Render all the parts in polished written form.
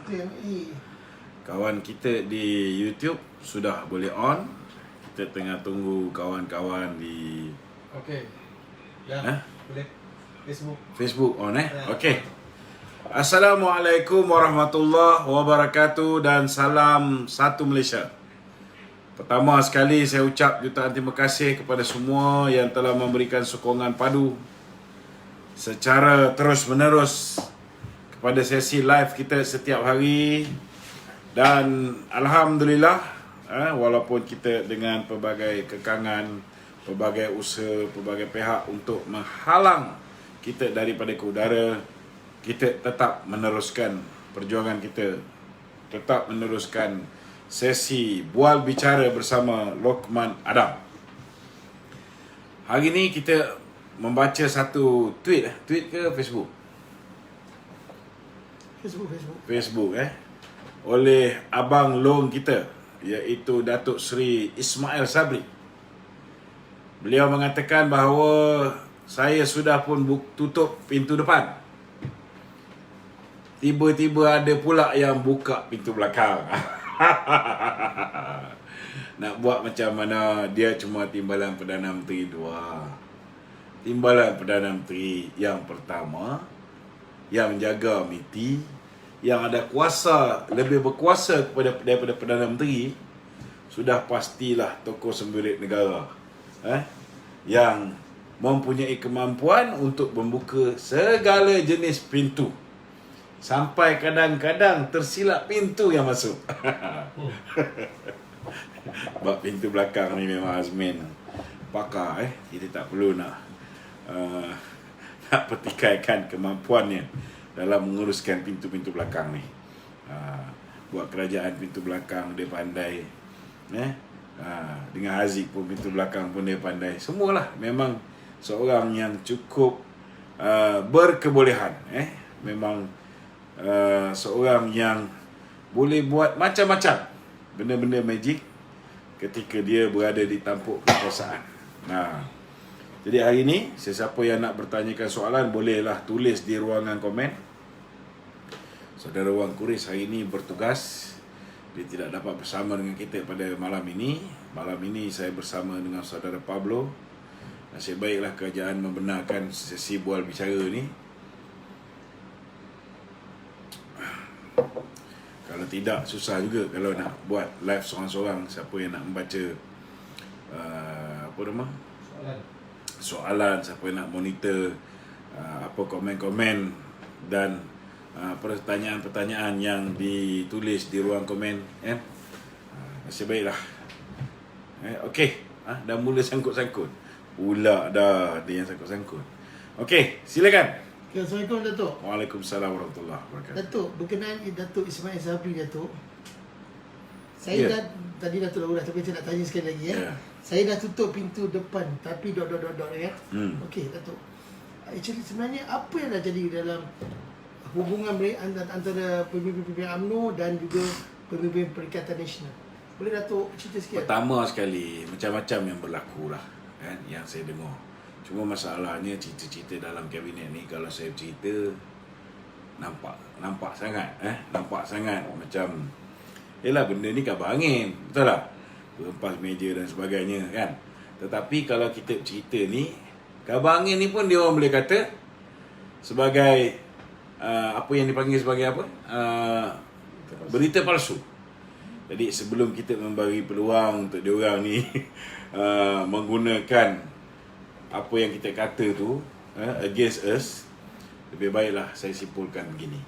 Itu yang E. Kawan kita di YouTube sudah boleh on. Kita tengah tunggu kawan-kawan di Okey. Ya, boleh. Facebook on Okey. Assalamualaikum warahmatullahi wabarakatuh dan salam satu Malaysia. Pertama sekali saya ucap jutaan terima kasih kepada semua yang telah memberikan sokongan padu secara terus-menerus kepada sesi live kita setiap hari. Dan Alhamdulillah, walaupun kita dengan pelbagai kekangan, pelbagai usaha, pelbagai pihak untuk menghalang kita daripada ke udara, kita tetap meneruskan perjuangan kita, tetap meneruskan sesi Bual Bicara bersama Lokman Adam. Hari ini kita membaca satu tweet ke Facebook? Facebook oleh Abang Long kita, iaitu Datuk Seri Ismail Sabri. Beliau mengatakan bahawa saya sudah pun tutup pintu depan. Tiba-tiba ada pula yang buka pintu belakang. Nak buat macam mana, dia cuma timbalan Perdana Menteri dua. Timbalan Perdana Menteri yang pertama, yang menjaga MITI, yang ada kuasa, lebih berkuasa daripada Perdana Menteri, sudah pastilah tokoh sembirit negara, yang mempunyai kemampuan untuk membuka segala jenis pintu, sampai kadang-kadang tersilap pintu yang masuk. Bab pintu belakang ni memang Azmin pakar. Kita tak perlu nak pertikaikan kemampuannya dalam menguruskan pintu-pintu belakang ni. Buat kerajaan pintu belakang dia pandai. Dengan Haziq pun pintu belakang pun dia pandai. Semualah memang seorang yang cukup berkebolehan. Memang seorang yang boleh buat macam-macam benda-benda magic ketika dia berada di tampuk kekuasaan. Jadi hari ini, sesiapa yang nak bertanyakan soalan, bolehlah tulis di ruangan komen. Saudara Wang Kuris hari ini bertugas. Dia tidak dapat bersama dengan kita pada malam ini. Malam ini saya bersama dengan saudara Pablo. Nasib baiklah kerajaan membenarkan sesi Bual Bicara ni. Kalau tidak, susah juga kalau nak buat live seorang-seorang. Siapa yang nak membaca soalan, siapa yang nak monitor apa komen-komen dan pertanyaan-pertanyaan yang ditulis di ruang komen. Nasib baiklah. Okey, dah mula sangkut-sangkut. Pula dah ada yang sangkut-sangkut. Okey, silakan. Assalamualaikum Datuk. Waalaikumsalam warahmatullahi wabarakatuh. Datuk, berkenaan Datuk Ismail Sabri, Datuk. Saya dah, tadi Datuk dah tapi saya nak tanya sekali lagi Saya dah tutup pintu depan tapi dot Okey Datuk. Actually sebenarnya apa yang dah jadi dalam hubungan antara pemimpin UMNO dan juga pemimpin Perikatan Nasional? Boleh Datuk cerita sikit? Pertama sekali, macam-macam yang berlaku lah, yang saya dengar. Cuma masalahnya cerita-cerita dalam kabinet ni, kalau saya cerita nampak sangat macam yelah, benda ni kabar angin, betul tak? Berempas meja dan sebagainya kan. Tetapi kalau kita cerita ni, kabar angin ni pun dia orang boleh kata sebagai apa yang dipanggil sebagai apa? Berita palsu. Jadi sebelum kita memberi peluang untuk diorang ni menggunakan apa yang kita kata tu against us, lebih baiklah saya simpulkan begini.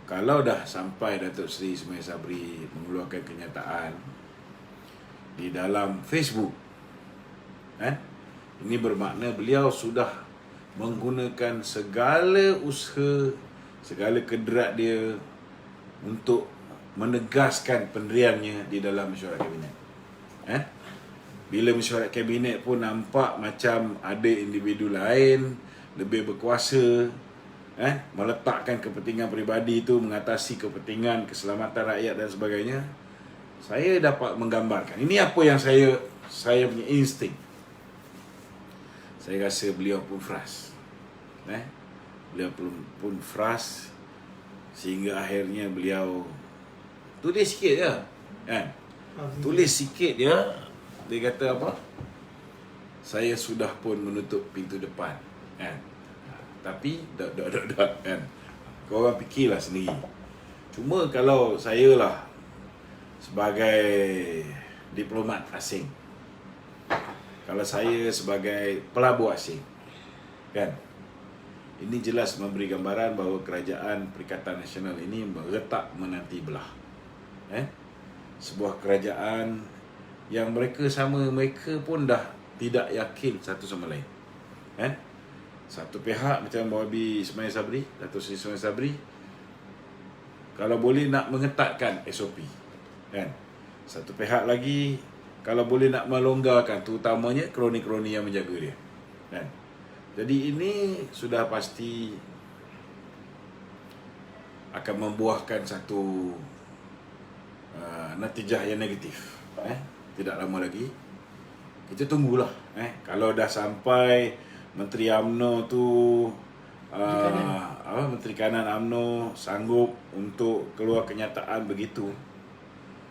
Kalau dah sampai Datuk Seri Ismail Sabri mengeluarkan kenyataan di dalam Facebook, ini bermakna beliau sudah menggunakan segala usaha, segala kederat dia untuk menegaskan pendiriannya di dalam mesyuarat kabinet. Bila mesyuarat kabinet pun nampak macam ada individu lain lebih berkuasa, meletakkan kepentingan peribadi itu mengatasi kepentingan keselamatan rakyat dan sebagainya. Saya dapat menggambarkan, ini apa yang saya punya insting. Saya rasa beliau pun frust. Beliau pun frust Sehingga akhirnya beliau tulis sikit je kan. Tulis sikit je. Dia kata apa? Saya sudah pun menutup pintu depan kan. Tapi kan. Korang fikirlah sendiri. Cuma kalau saya lah sebagai diplomat asing, kalau saya sebagai pelabur asing kan, ini jelas memberi gambaran bahawa kerajaan Perikatan Nasional ini retak menanti belah. Sebuah kerajaan yang mereka pun dah tidak yakin satu sama lain. Satu pihak macam Wabi Ismail Sabri, Dato' Seri Ismail Sabri, kalau boleh nak mengetatkan SOP kan. Satu pihak lagi kalau boleh nak melonggarkan, terutamanya kroni-kroni yang menjaga dia kan. Jadi ini sudah pasti akan membuahkan satu natijah yang negatif. Tidak lama lagi kita tunggulah. Kalau dah sampai Menteri UMNO tu Menteri Kanan UMNO sanggup untuk keluar kenyataan begitu,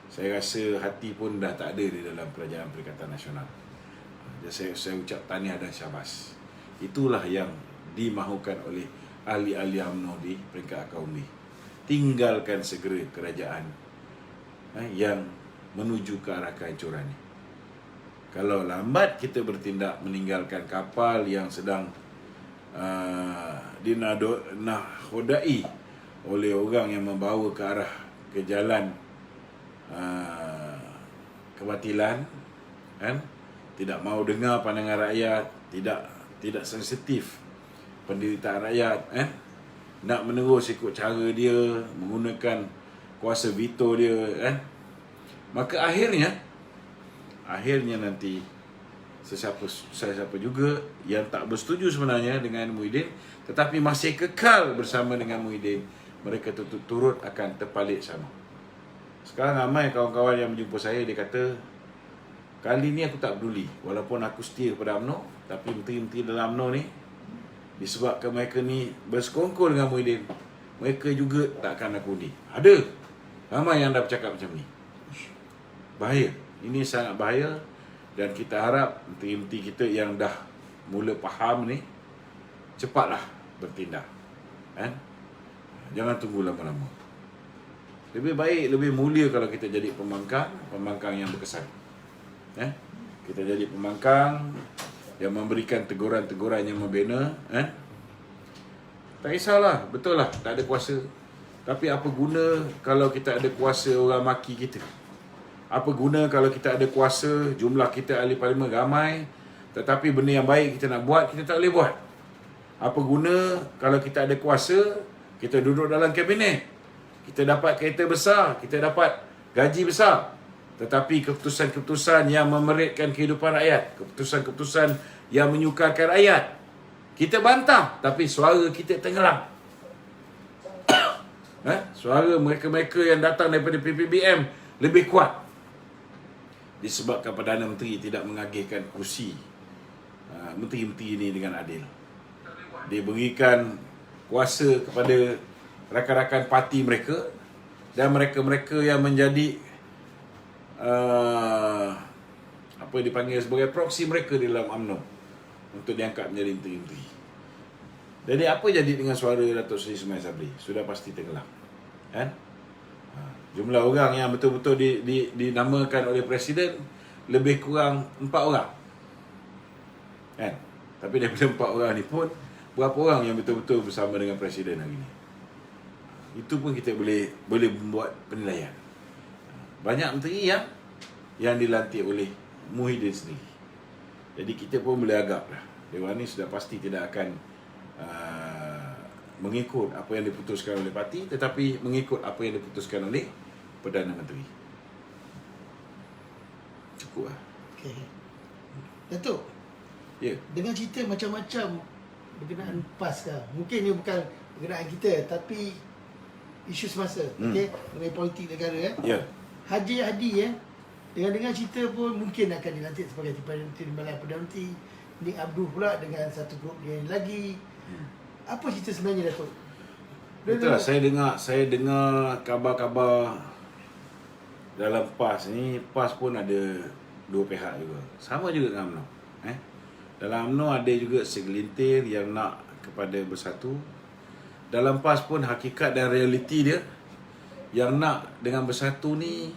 saya rasa hati pun dah tak ada di dalam Kerajaan Perikatan Nasional. Saya ucap tahniah dan syabas. Itulah yang dimahukan oleh ahli-ahli UMNO di peringkat akar umbi. Tinggalkan segera kerajaan yang menuju ke arah kehancuran ini. Kalau lambat kita bertindak meninggalkan kapal yang sedang dinahodai oleh orang yang membawa ke arah ke jalan kebatilan kan, tidak mau dengar pandangan rakyat, tidak sensitif penderitaan rakyat nak menerus ikut cara dia, menggunakan kuasa veto dia maka akhirnya nanti sesiapa juga yang tak bersetuju sebenarnya dengan Muhyiddin tetapi masih kekal bersama dengan Muhyiddin, mereka turut akan terpalit sama. Sekarang ramai kawan-kawan yang menjumpa saya, dia kata, kali ni aku tak peduli, walaupun aku setia kepada UMNO, tapi menteri-menteri dalam UMNO ni, disebabkan mereka ni bersekongkol dengan Muhyiddin, mereka juga tak akan aku undi. Ada ramai yang dah bercakap macam ni. Bahaya. Ini sangat bahaya. Dan kita harap menteri-menteri kita yang dah mula faham ni cepatlah bertindak. Jangan tunggu lama-lama. Lebih baik, lebih mulia kalau kita jadi pembangkang yang berkesan. Kita jadi pembangkang yang memberikan teguran-teguran yang membina. Tak kisahlah, betul lah, tak ada kuasa. Tapi apa guna kalau kita ada kuasa orang maki kita? Apa guna kalau kita ada kuasa, jumlah kita ahli parlimen ramai, tetapi benda yang baik kita nak buat, kita tak boleh buat? Apa guna kalau kita ada kuasa, kita duduk dalam kabinet, kita dapat kereta besar, kita dapat gaji besar, tetapi keputusan-keputusan yang memeritkan kehidupan rakyat, keputusan-keputusan yang menyukarkan rakyat, kita bantah, tapi suara kita tenggelam. Suara mereka-mereka yang datang daripada PPBM lebih kuat. Disebabkan Perdana Menteri tidak mengagihkan kursi menteri-menteri ini dengan adil. Dia berikan kuasa kepada rakan-rakan parti mereka dan mereka-mereka yang menjadi apa dipanggil sebagai proksi mereka di dalam UMNO untuk diangkat menjadi menteri-menteri. Jadi apa jadi dengan suara Dato' Seri Ismail Sabri? Sudah pasti tenggelam. Jumlah orang yang betul-betul dinamakan oleh Presiden lebih kurang 4 orang. Tapi daripada 4 orang ni pun, berapa orang yang betul-betul bersama dengan Presiden hari ini? Itu pun kita boleh membuat penilaian. Banyak menteri yang dilantik oleh Muhyiddin sendiri. Jadi kita pun boleh agaklah, Dewan ni sudah pasti tidak akan mengikut apa yang diputuskan oleh parti, tetapi mengikut apa yang diputuskan oleh Perdana Menteri. Cukup lah. Okay. Datuk, dengan cerita macam-macam berkenaan PAS ke, mungkin ini bukan berkenaan kita, tapi isu semasa, mengenai politik negara. Haji Hadi dengan cerita pun mungkin akan dilantik sebagai Timbalan Perdana Menteri. Nik Abdul pula dengan satu grup dia lagi. Apa cerita sebenarnya, Datuk? Betul lah, saya dengar kabar-kabar dalam PAS ni. PAS pun ada dua pihak juga. Sama juga dengan UMNO. Dalam UMNO ada juga segelintir yang nak kepada bersatu. Dalam PAS pun hakikat dan realiti dia, yang nak dengan bersatu ni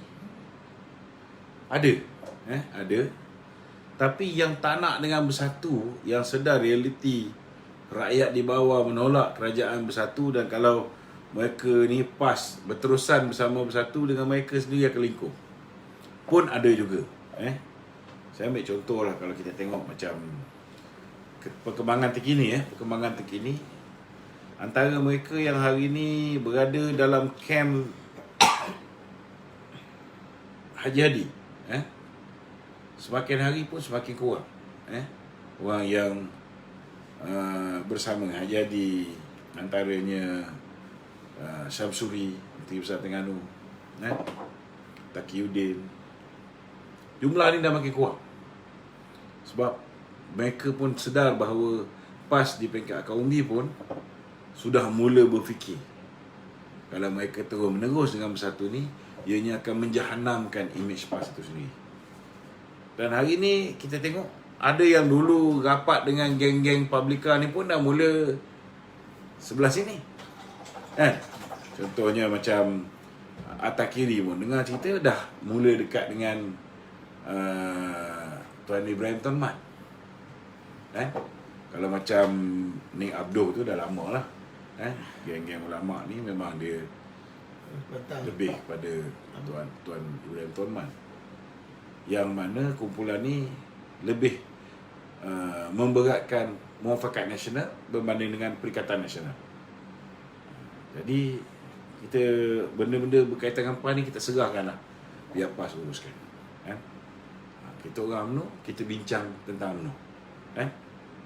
ada. Ada. Tapi yang tak nak dengan bersatu, yang sedar realiti rakyat di bawah menolak kerajaan bersatu, dan kalau mereka ni PAS berterusan bersama bersatu dengan mereka sendiri akan lingkup, pun ada juga. Saya ambil contoh lah, kalau kita tengok macam perkembangan terkini, antara mereka yang hari ni berada dalam kem Haji Hadi, semakin hari pun semakin kurang orang yang bersama Haji Hadi. Antaranya Syamsuri, Menteri Besar Terengganu, Taqiyuddin. Jumlah ni dah makin kurang, sebab mereka pun sedar bahawa PAS di peringkat akar undi pun sudah mula berfikir, kalau mereka terus menerus dengan bersatu ni, ianya akan menjahanamkan imej PAS itu sendiri. Dan hari ni kita tengok, ada yang dulu rapat dengan geng-geng Publica ni pun dah mula sebelah sini. Contohnya macam Atakiri pun dengar cerita dah mula dekat dengan Tuan Ibrahim Tuan Mat. Kalau macam Ning Abdul tu dah lama lah. Geng-geng ulama ni memang dia lebih pada Tuan Ibrahim Tuan Mat, yang mana kumpulan ni lebih memberatkan muafakat nasional berbanding dengan Perikatan Nasional. Jadi kita benda-benda berkaitan dengan PAS ni kita serahkan lah, biar PAS uruskan. Kita orang UMNO, kita bincang tentang UMNO.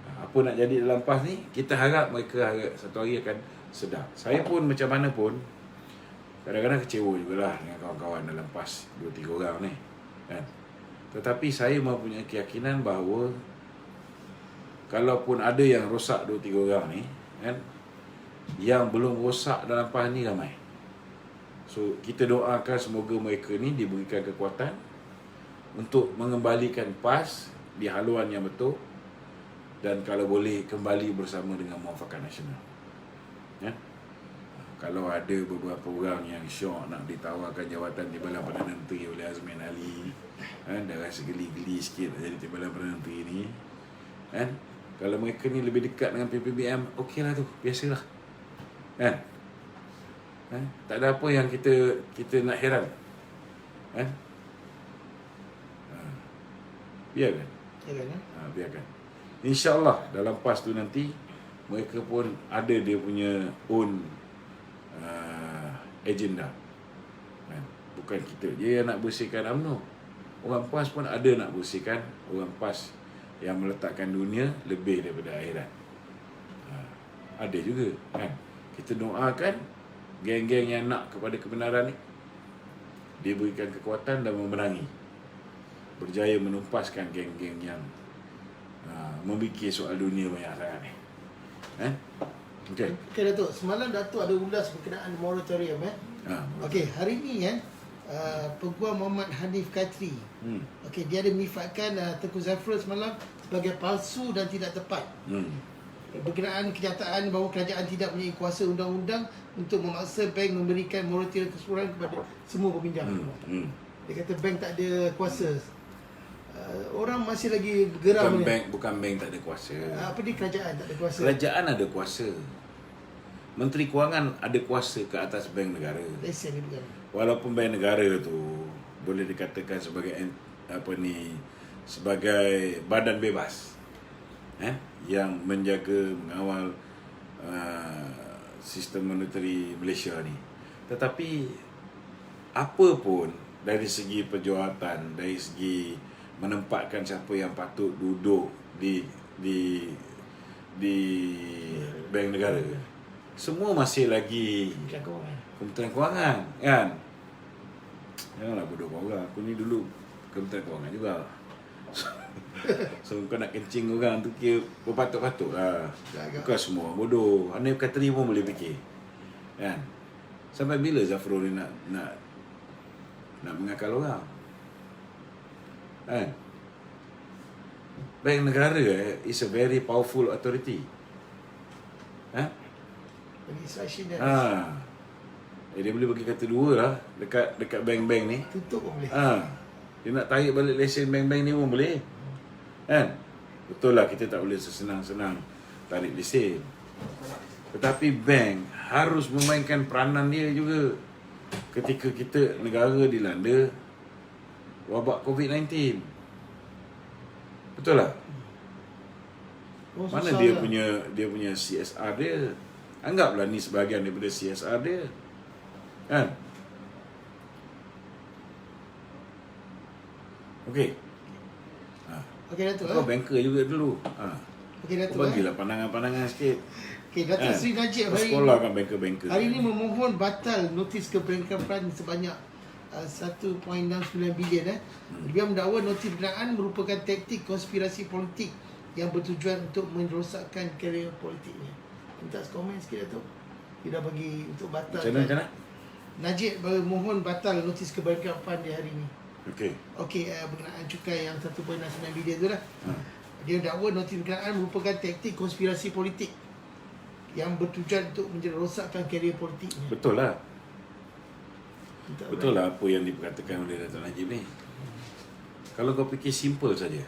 Apa nak jadi dalam PAS ni, kita harap mereka satu hari akan sedar. Saya pun macam mana pun kadang-kadang kecewa jugalah dengan kawan-kawan dalam PAS 2-3 orang ni, Tetapi saya mempunyai keyakinan bahawa kalaupun ada yang rosak 2-3 orang ni, yang belum rosak dalam PAS ni ramai. So kita doakan semoga mereka ni diberikan kekuatan untuk mengembalikan PAS di haluan yang betul, dan kalau boleh kembali bersama dengan muafakat nasional. Kalau ada beberapa orang yang syok nak ditawarkan jawatan Timbalan Perdana Menteri oleh Azmin Ali, dah rasa geli-geli sikit nak jadi Timbalan Perdana Menteri ni, kalau mereka ni lebih dekat dengan PPBM, okeylah tu, biasalah. Tak ada apa yang kita nak heran. Biarkan. Biarkan. InsyaAllah dalam PAS tu nanti mereka pun ada dia punya own agenda. Bukan kita je yang nak bersihkan UMNO. Orang PAS pun ada nak bersihkan. Orang PAS yang meletakkan dunia lebih daripada akhirat. Ada juga, Kita doakan geng-geng yang nak kepada kebenaran ni, dia berikan kekuatan dan memenangi, berjaya menumpaskan geng-geng yang memikir soal dunia banyak sangat ni. Okey, Datuk, semalam Datuk ada ulas berkenaan moratorium. Okey, hari ni Peguam Muhammad Hanif Katri, dia ada menyifatkan Tengku Zafrul semalam sebagai palsu dan tidak tepat. Berkenaan kenyataan bahawa kerajaan tidak mempunyai kuasa undang-undang untuk memaksa bank memberikan moratorium keseluruhan kepada semua peminjam. Dia kata bank tak ada kuasa. Orang masih lagi geram. Bukan bank tak ada kuasa. Apa dia, kerajaan tak ada kuasa? Kerajaan ada kuasa. Menteri Kewangan ada kuasa ke atas bank negara. Lesen dia bukan. Walaupun bank negara tu boleh dikatakan sebagai sebagai badan bebas, yang menjaga, mengawal sistem monetary Malaysia ni. Tetapi apa pun dari segi perjuatan, dari segi menempatkan siapa yang patut duduk di bank negara, semua masih lagi Kementerian Kewangan, kan? Janganlah bodoh orang. Aku ni dulu Kementerian Kewangan juga. So kau nak kencing orang tu kira berpatut-patut lah. Bukan semua bodoh. Hanif Katri pun boleh fikir. Kan? Sampai bila Zafrul nak mengakal orang? Kan? Bank negara is a very powerful authority. Administration dia dia boleh bagi kata dua lah dekat bank-bank ni. tutup pun boleh. Dia nak tarik balik lesen bank-bank ni pun boleh. Kan? Betul lah kita tak boleh sesenang-senang tarik lesen. Tetapi bank harus memainkan peranan dia juga ketika kita negara dilanda wabak COVID-19. Betul lah. Mana susah dia lah. punya CSR dia? Anggaplah ni sebahagian daripada CSR dia. Kan? Okey. Okey Datuk. Kau banker juga dulu. Okey Kau Datuk. bagilah pandangan-pandangan sikit. Okey Datuk Sri Najib Kau hari sekolah kan banker-banker. hari ini memohon batal notis keberangkatan sebanyak 1.69 bilion. Dia mendakwa notis berkenaan merupakan taktik konspirasi politik yang bertujuan untuk merosakkan karier politiknya. Minta komen sikit Datuk. Dia dah bagi untuk batal. Macam mana? Najib mohon batal notis keberangkatan dia hari ini. Okey. Okey, berkenaan cukai yang 1.69 bilion tu lah. Dia dakwa notis berkenaan merupakan taktik konspirasi politik yang bertujuan untuk merosakkan karier politiknya. Betul lah. Betul lah apa yang diperkatakan oleh Datuk Najib ni. Kalau kau fikir simple saja.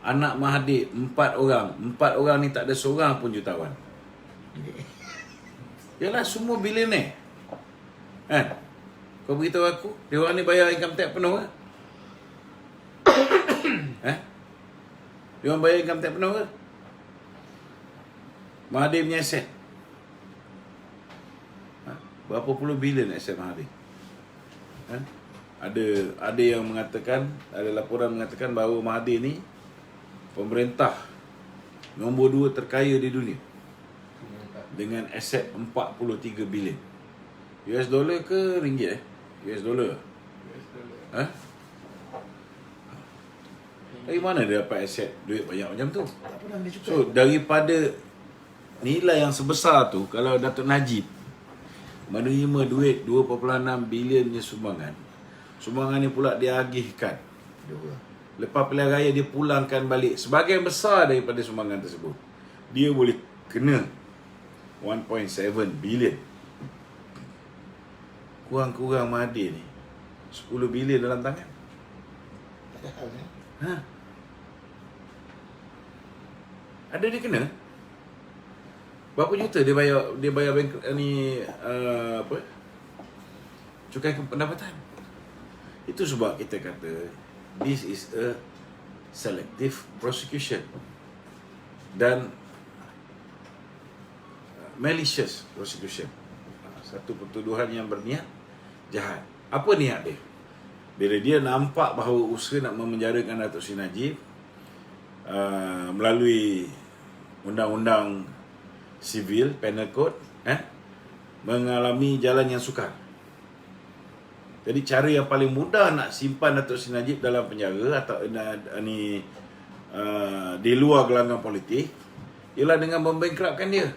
Anak Mahathir 4 orang. 4 orang ni tak ada seorang pun jutawan. Yalah semua bilioner. Kan? Kau beritahu aku, dia orang ni bayar income tax penuh ke? Dia orang bayar income tax penuh ke? Mahathir punya aset. Berapa puluh bilion aset Mahathir? Ada yang mengatakan, ada laporan mengatakan bahawa Mahathir ni pemerintah nombor 2 terkaya di dunia dengan aset 43 bilion. US dollar ke ringgit US dollar. Dari mana dia dapat aset duit banyak macam tu? Tak pernah dia cukai. So daripada nilai yang sebesar tu, kalau Datuk Najib menerima duit 2.6 bilionnya sumbangan ni pula dia agihkan. Lepas pilihan raya dia pulangkan balik sebahagian besar daripada sumbangan tersebut. Dia boleh kena 1.7 bilion. Kurang-kurang Mahathir ni 10 bilion dalam tangan. Ada dia kena. Berapa juta dia bayar bank ni cukai pendapatan. Itu sebab kita kata this is a selective prosecution dan malicious prosecution. Satu pertuduhan yang berniat jahat. Apa niat dia? Bila dia nampak bahawa usaha nak memenjarakan Datuk Sri Najib melalui undang-undang sivil, penal code, mengalami jalan yang sukar. Jadi cara yang paling mudah nak simpan Datuk Sri Najib dalam penjara atau di luar gelanggang politik ialah dengan membankruptkan dia.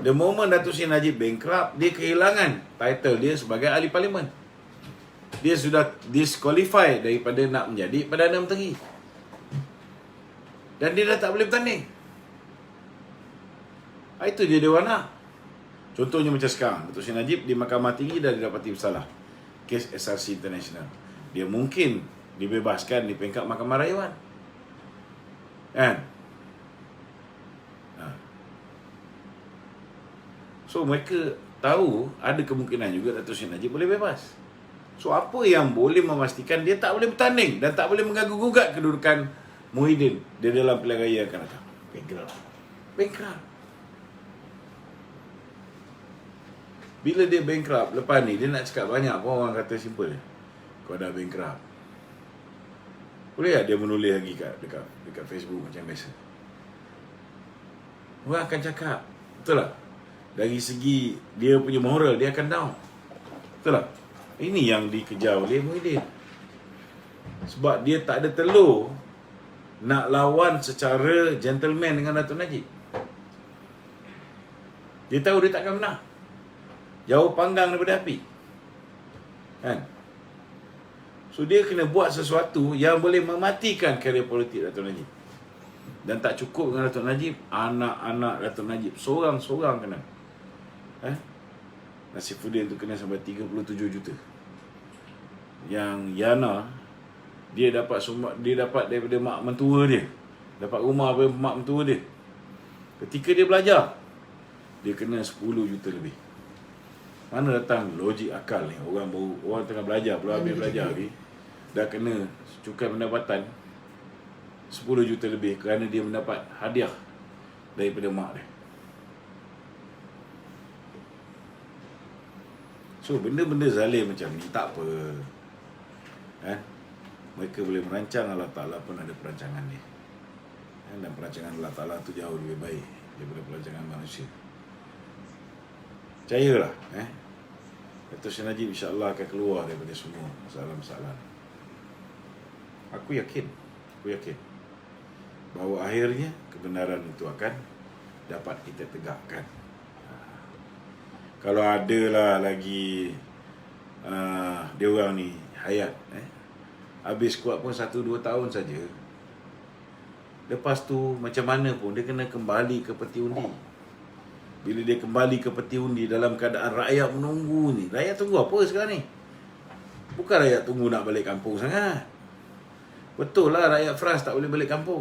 The moment Datuk Sri Najib bankrupt, dia kehilangan title dia sebagai ahli parlimen. Dia sudah disqualify daripada nak menjadi Perdana Menteri. Dan dia dah tak boleh bertanding. Itu dia orang nak. Contohnya macam sekarang, Datuk Sri Najib di Mahkamah Tinggi dah didapati bersalah. Kes SRC International. Dia mungkin dibebaskan di peringkat Mahkamah Rayuan. Kan? So mereka tahu ada kemungkinan juga Datuk Sri Najib boleh bebas. So apa yang boleh memastikan dia tak boleh bertanding dan tak boleh mengganggu-gugat kedudukan Muhyiddin di dalam pilihan raya yang akan datang? Bankrupt. Bila dia bankrupt, lepas ni dia nak cakap banyak pun orang kata simple. Kau dah bankrupt. Boleh tak dia menulis lagi dekat Facebook macam biasa? Orang akan cakap, betul tak? Dari segi dia punya moral, dia akan down. Betul tak? Ini yang dikejar oleh Muhyiddin. Sebab dia tak ada telur nak lawan secara gentleman dengan Datuk Najib. Dia tahu dia takkan menang. jauh panggang daripada api. Kan? So dia kena buat sesuatu yang boleh mematikan karier politik Datuk Najib. Dan tak cukup dengan Datuk Najib, anak-anak Datuk Najib seorang-seorang kena. Nasifuddin tu kena sampai 37 juta. Yang Yana dia dapat daripada mak mentua dia. Dapat rumah daripada mak mentua dia. Ketika dia belajar, dia kena 10 juta lebih. Mana datang logik akal ni? Orang tengah belajar, belum habis belajar lagi, dah kena cukai pendapatan 10 juta lebih kerana dia mendapat hadiah daripada mak dia. So benda-benda zalim macam ni tak apa. Mereka boleh merancang, Allah Ta'ala pun ada perancangan dia. Dan perancangan Allah Ta'ala tu jauh lebih baik daripada perancangan manusia. Percayalah, Datuk Seri Najib insya-Allah akan keluar daripada semua masalah-masalah. Aku yakin bahawa akhirnya kebenaran itu akan dapat kita tegakkan. Kalau adalah lagi dia orang ni hayat, habis kuat pun 1-2 tahun saja. Lepas tu macam mana pun dia kena kembali ke peti undi. Bila dia kembali ke peti undi dalam keadaan rakyat menunggu ni. Rakyat tunggu apa sekarang ni? Bukan rakyat tunggu nak balik kampung sangat. Betul lah rakyat France tak boleh balik kampung.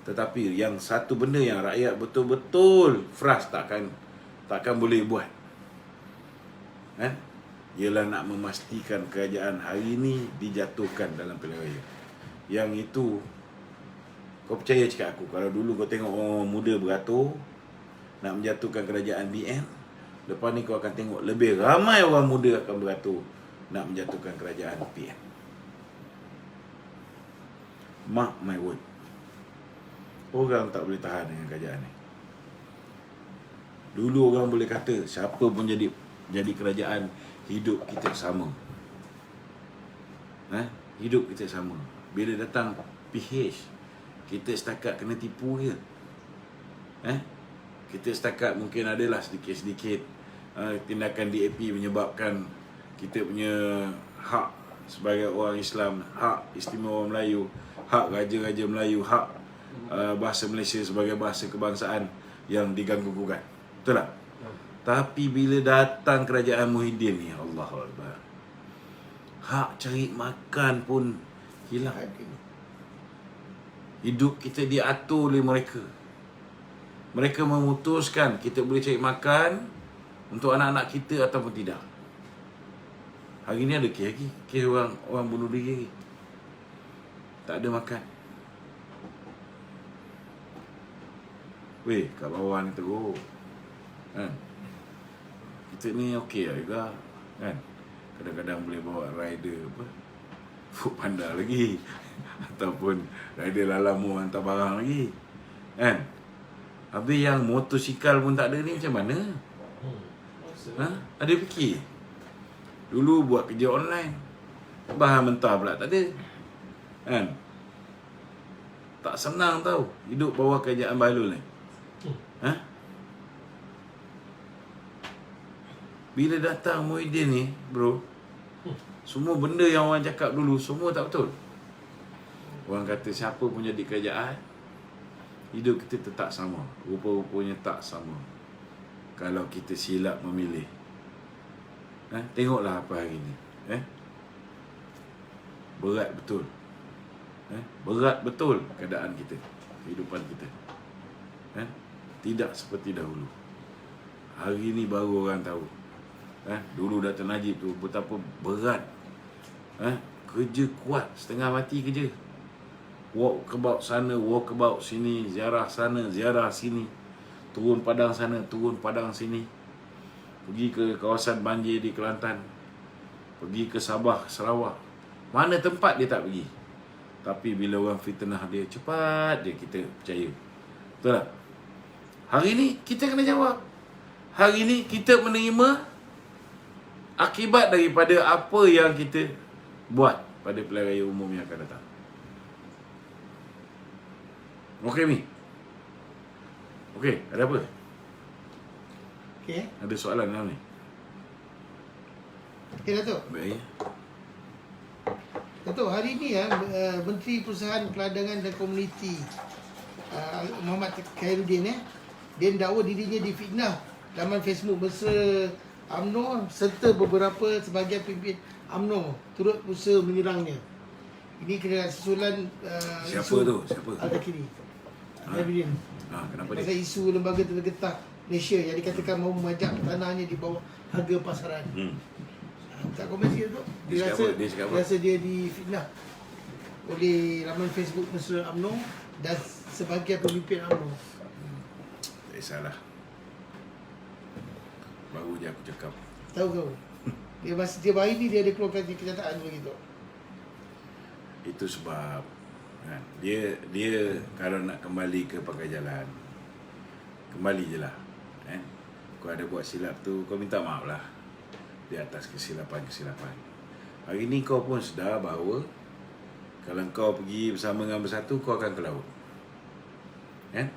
Tetapi yang satu benda yang rakyat betul-betul France takkan boleh buat, ialah nak memastikan kerajaan hari ini dijatuhkan dalam pilihan raya. Yang itu, kau percaya cakap aku, kalau dulu kau tengok orang muda beratur nak menjatuhkan kerajaan BN, lepas ni kau akan tengok lebih ramai orang muda akan beratur nak menjatuhkan kerajaan PN. Mark my word. Orang tak boleh tahan dengan kerajaan ni. Dulu orang boleh kata siapa pun jadi kerajaan, hidup kita sama. Hidup kita sama. Bila datang PH, kita setakat kena tipu je. Kita setakat mungkin adalah sedikit-sedikit tindakan DAP menyebabkan kita punya hak sebagai orang Islam, hak istimewa Melayu, hak raja-raja Melayu, hak bahasa Malaysia sebagai bahasa kebangsaan yang diganggu-gugat. Betul tak? Tapi bila datang kerajaan Muhyiddin ni, Allahu Akbar, hak cari makan pun hilang. Hidup kita diatur oleh mereka. Mereka memutuskan kita boleh cari makan untuk anak-anak kita ataupun tidak. Hari ni ada kes lagi, kes orang bunuh diri lagi. Tak ada makan. Weh, kat bawah ni teruk. Kita ni okey lah juga. Kadang-kadang boleh bawa rider Food Panda lagi. Ataupun rider Lalamu hantar barang lagi. Habis yang motosikal pun tak ada ni macam mana? Ada fikir? Dulu buat kerja online, bahan mentah pula tak ada. Tak senang tau hidup bawah kerajaan Bahlul ni. Bila datang Muhyiddin ni, bro, semua benda yang orang cakap dulu semua tak betul. Orang kata siapa pun jadi kerajaan, hidup kita tetap sama. Rupa-rupanya tak sama kalau kita silap memilih. Tengoklah apa hari ni. Berat betul. Berat betul keadaan kita, kehidupan kita. Tidak seperti dahulu. Hari ni baru orang tahu. Dulu Datuk Najib tu betapa berat. Kerja kuat, setengah mati kerja. Walk about sana, walk about sini, ziarah sana, ziarah sini. Turun padang sana, turun padang sini. Pergi ke kawasan banjir di Kelantan. Pergi ke Sabah, Sarawak. Mana tempat dia tak pergi. Tapi bila orang fitnah dia, cepat je kita percaya. Betul tak? Hari ni kita kena jawab. Hari ni kita menerima akibat daripada apa yang kita buat pada pilihan raya umum yang akan datang. Okey, Mi? Okey, ada apa? Okey. Ada soalan dalam ni? Datuk. Baik. Datuk, hari ini Menteri Perusahaan Peladangan dan Komuniti Muhammad Khairuddin dia dakwa dirinya difitnah laman Facebook mesra UMNO serta beberapa sebahagian pimpin UMNO turut berusaha menyerangnya. Ini kena susulan Siapa tu? Siapa? Al-Zakiri. Khairuddin. Kenapa dia? Pasal isu lembaga tergetah Malaysia yang dikatakan mahu memajak tanahnya di bawah harga pasaran. Tak komen sikit tu. Dia cakap apa? Dia rasa dia difitnah oleh laman Facebook mesra UMNO dan sebahagian pemimpin UMNO. Tak salah. Baru je aku cakap. Tahu kau? Dia baru ni dia ada keluarkan kenyataan begitu. Itu sebab kan, dia kalau nak kembali ke pakai jalan, kembali je lah. Kau ada buat silap tu, kau minta maaf lah di atas kesilapan-kesilapan. Hari ni kau pun sedar bahawa kalau kau pergi bersama dengan bersatu, kau akan ke laut. Kan?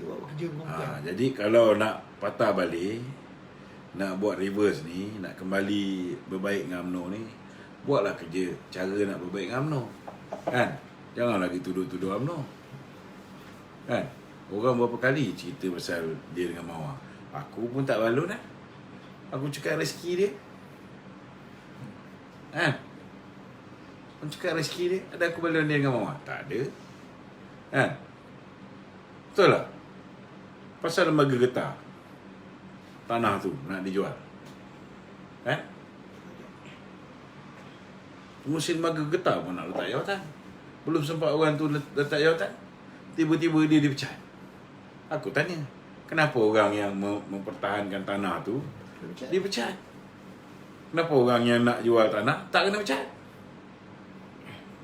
Dia buat kerja perempuan. Jadi kalau nak patah balik, nak buat reverse ni, nak kembali berbaik dengan UMNO ni, buatlah kerja cara nak berbaik dengan UMNO. Kan? Jangan lagi tuduh-tuduh UMNO. Kan? Orang berapa kali cerita pasal dia dengan Mawar. Aku pun tak balun lah. Aku cakap rezeki dia. Kan? Aku cakap rezeki dia. Ada aku balun dia dengan Mawar? Tak ada. Kan? Betul tak? Pasal lembaga getah tanah tu nak dijual. Kan? Musim lembaga getah pun nak letak jawatan. Belum sempat orang tu letak jawatan, tiba-tiba dia dipecat. Aku tanya, kenapa orang yang mempertahankan tanah tu dipecat? Kenapa orang yang nak jual tanah tak kena pecat?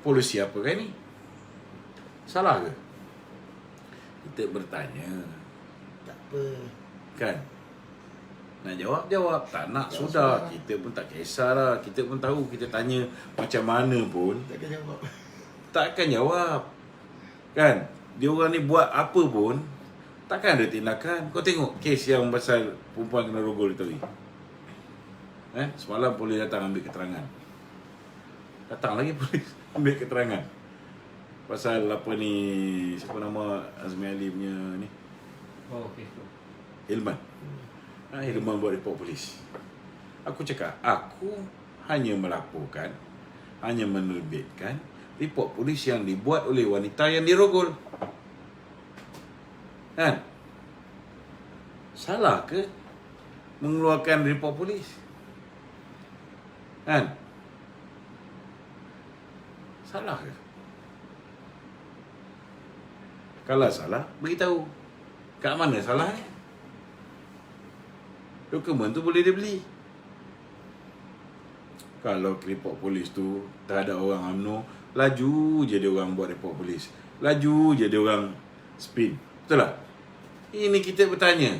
Polisi apa kan ni? Salah ke? Kita bertanya. Tak apa. Kan? Nak jawab. Tak nak, sudah. Kita pun tak kisahlah. Kita pun tahu. Kita tanya macam mana pun Takkan jawab. takkan jawab. Kan? Dia orang ni buat apa pun takkan ada tindakan. Kau tengok kes yang pasal perempuan kena rogol itu. Semalam polis datang ambil keterangan. Datang lagi polis ambil keterangan. Pasal apa ni, siapa nama Azmi Ali punya ni? Oh, okey. Hilman. Hilman buat report polis. Aku cakap, aku hanya melaporkan, hanya menerbitkan report polis yang dibuat oleh wanita yang dirogol. Kan? Salah ke mengeluarkan report polis? Kan? Salah ke? Kalau salah, beritahu. Kat mana salahnya? Dokumen tu boleh dia beli. Kalau report polis tu terhadap orang UMNO, laju je dia orang buat report polis. Laju je dia orang spin. Betul tak? Ini kita bertanya.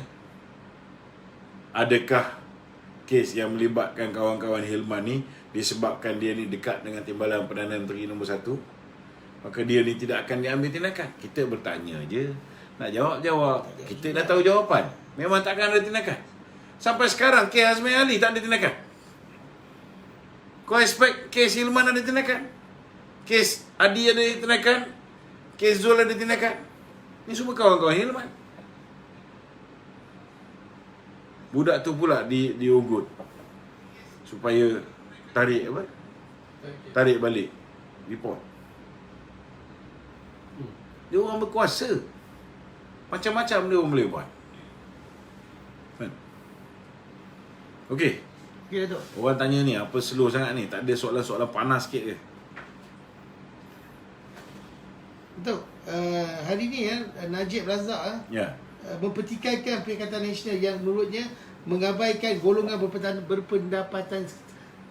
Adakah kes yang melibatkan kawan-kawan Hilman ni disebabkan dia ni dekat dengan Timbalan Perdana Menteri nombor 1? Maka dia ni tidak akan diambil tindakan. Kita bertanya je. Nak jawab. Kita dah tahu jawapan. Memang takkan ada tindakan. Sampai sekarang kes Azmi Ali tak ada tindakan. Kau expect kes Hilman ada tindakan? Kes Adi ada tindakan? Kes Zul ada tindakan? Ni semua kawan-kawan Hilman. Budak tu pula diugut supaya tarik apa? Tarik balik report. Dia orang berkuasa. Macam-macam dia orang boleh buat. Kan? Okey. Okey, Datuk. Orang tanya ni, apa slow sangat ni? Tak ada soalan-soalan panas sikit ke? Datuk, hari ni Najib Razak Ya. mempertikaikan Perikatan Nasional yang menurutnya mengabaikan golongan berpendapatan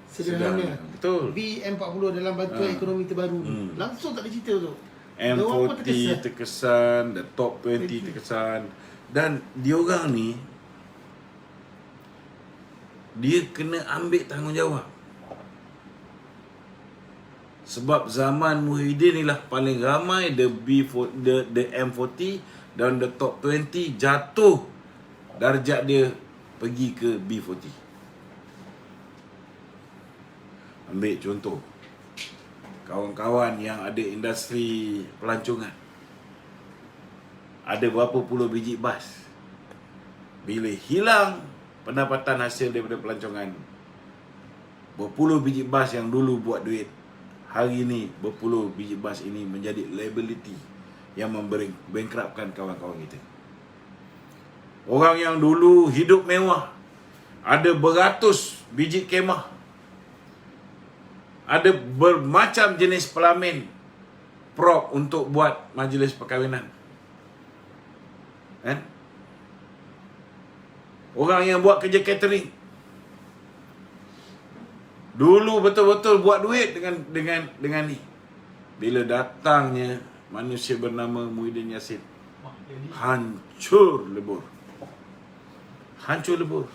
sederhana. Betul. BM40 dalam bantuan ekonomi terbaru. Langsung tak ada cerita tu. M40 terkesan, the top 20 terkesan. Dan diorang ni, dia kena ambil tanggungjawab. Sebab zaman Muhyiddin ni lah paling ramai the M40 dan the top 20 jatuh darjat dia pergi ke B40. Ambil contoh, kawan-kawan yang ada industri pelancongan, ada berapa puluh biji bas. Bila hilang pendapatan hasil daripada pelancongan, berpuluh biji bas yang dulu buat duit, hari ini berpuluh biji bas ini menjadi liability yang membankruptkan kawan-kawan kita. Orang yang dulu hidup mewah, ada beratus biji kemah, ada bermacam jenis pelamin prop untuk buat majlis perkahwinan, kan? Orang yang buat kerja catering dulu betul-betul buat duit dengan ni. Bila datangnya manusia bernama Muhyiddin Yassin, hancur lebur. Hancur lebur.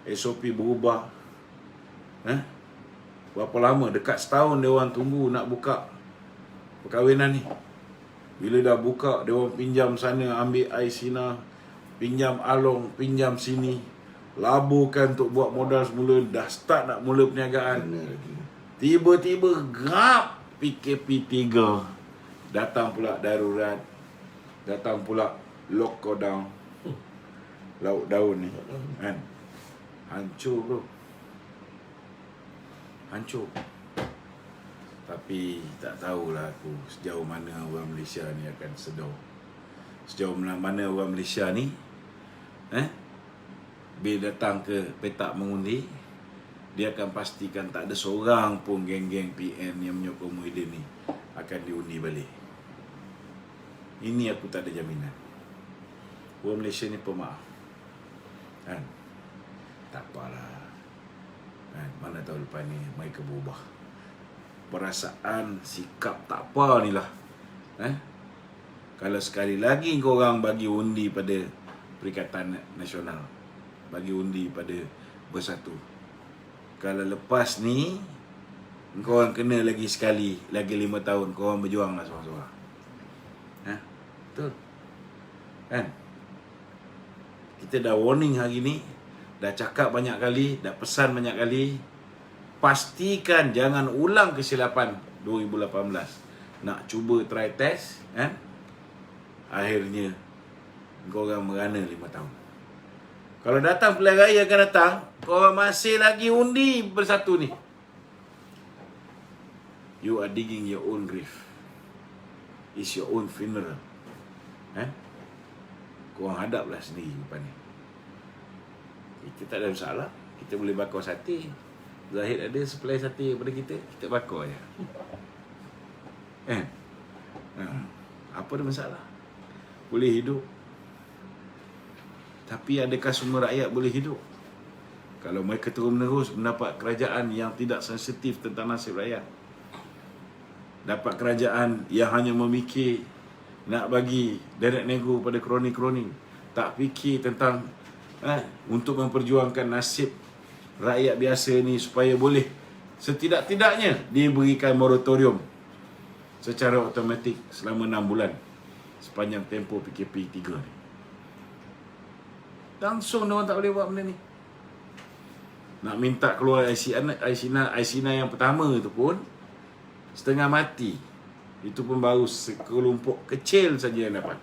SOP berubah. Berapa lama? Dekat setahun dia orang tunggu nak buka perkahwinan ni. Bila dah buka, dia orang pinjam sana, ambil air sina, pinjam along, pinjam sini, laburkan untuk buat modal semula, dah start nak mula perniagaan. Tiba-tiba gap PKP 3. Datang pula darurat, datang pula lockdown, lauk daun ni, kan? Hancur bro. Hancur. Tapi tak tahulah aku sejauh mana orang Malaysia ni akan sedar. Sejauh mana orang Malaysia ni bila datang ke petak mengundi, dia akan pastikan tak ada seorang pun geng-geng PN yang menyokong Muhyiddin ni akan diundi balik. Ini aku tak ada jaminan. Orang Malaysia ni pemaaf, kan? Tak apalah, kan? Mana tahu lepas ni mereka berubah. Perasaan, sikap tak apa ni lah. Kalau sekali lagi korang bagi undi pada Perikatan Nasional, bagi undi pada Bersatu, kalau lepas ni korang kena lagi sekali, lagi 5 tahun korang berjuang lah seorang-seorang. Betul, kan? Kita dah warning hari ni, dah cakap banyak kali, dah pesan banyak kali. Pastikan jangan ulang kesilapan 2018. Nak cuba try test, kan? Akhirnya korang merana 5 tahun. Kalau datang pilihan raya akan datang, korang masih lagi undi Bersatu ni, you are digging your own grave. It's your own funeral. Korang hadaplah sendiri depan ni. Kita tak ada masalah. Kita boleh bakar sate. Zahid ada supply sate daripada kita, kita bakar je. Apa ada masalah? Boleh hidup. Tapi adakah semua rakyat boleh hidup? Kalau mereka terus-menerus mendapat kerajaan yang tidak sensitif tentang nasib rakyat, dapat kerajaan yang hanya memikir nak bagi direct nego pada kroni-kroni, tak fikir tentang untuk memperjuangkan nasib rakyat biasa ni supaya boleh setidak-tidaknya diberikan moratorium secara automatik selama 6 bulan sepanjang tempoh PKP 3 ni. Langsung orang tak boleh buat benda ni. Nak minta keluar ICNA yang pertama tu pun setengah mati. Itu pun baru sekelompok kecil saja yang dapat.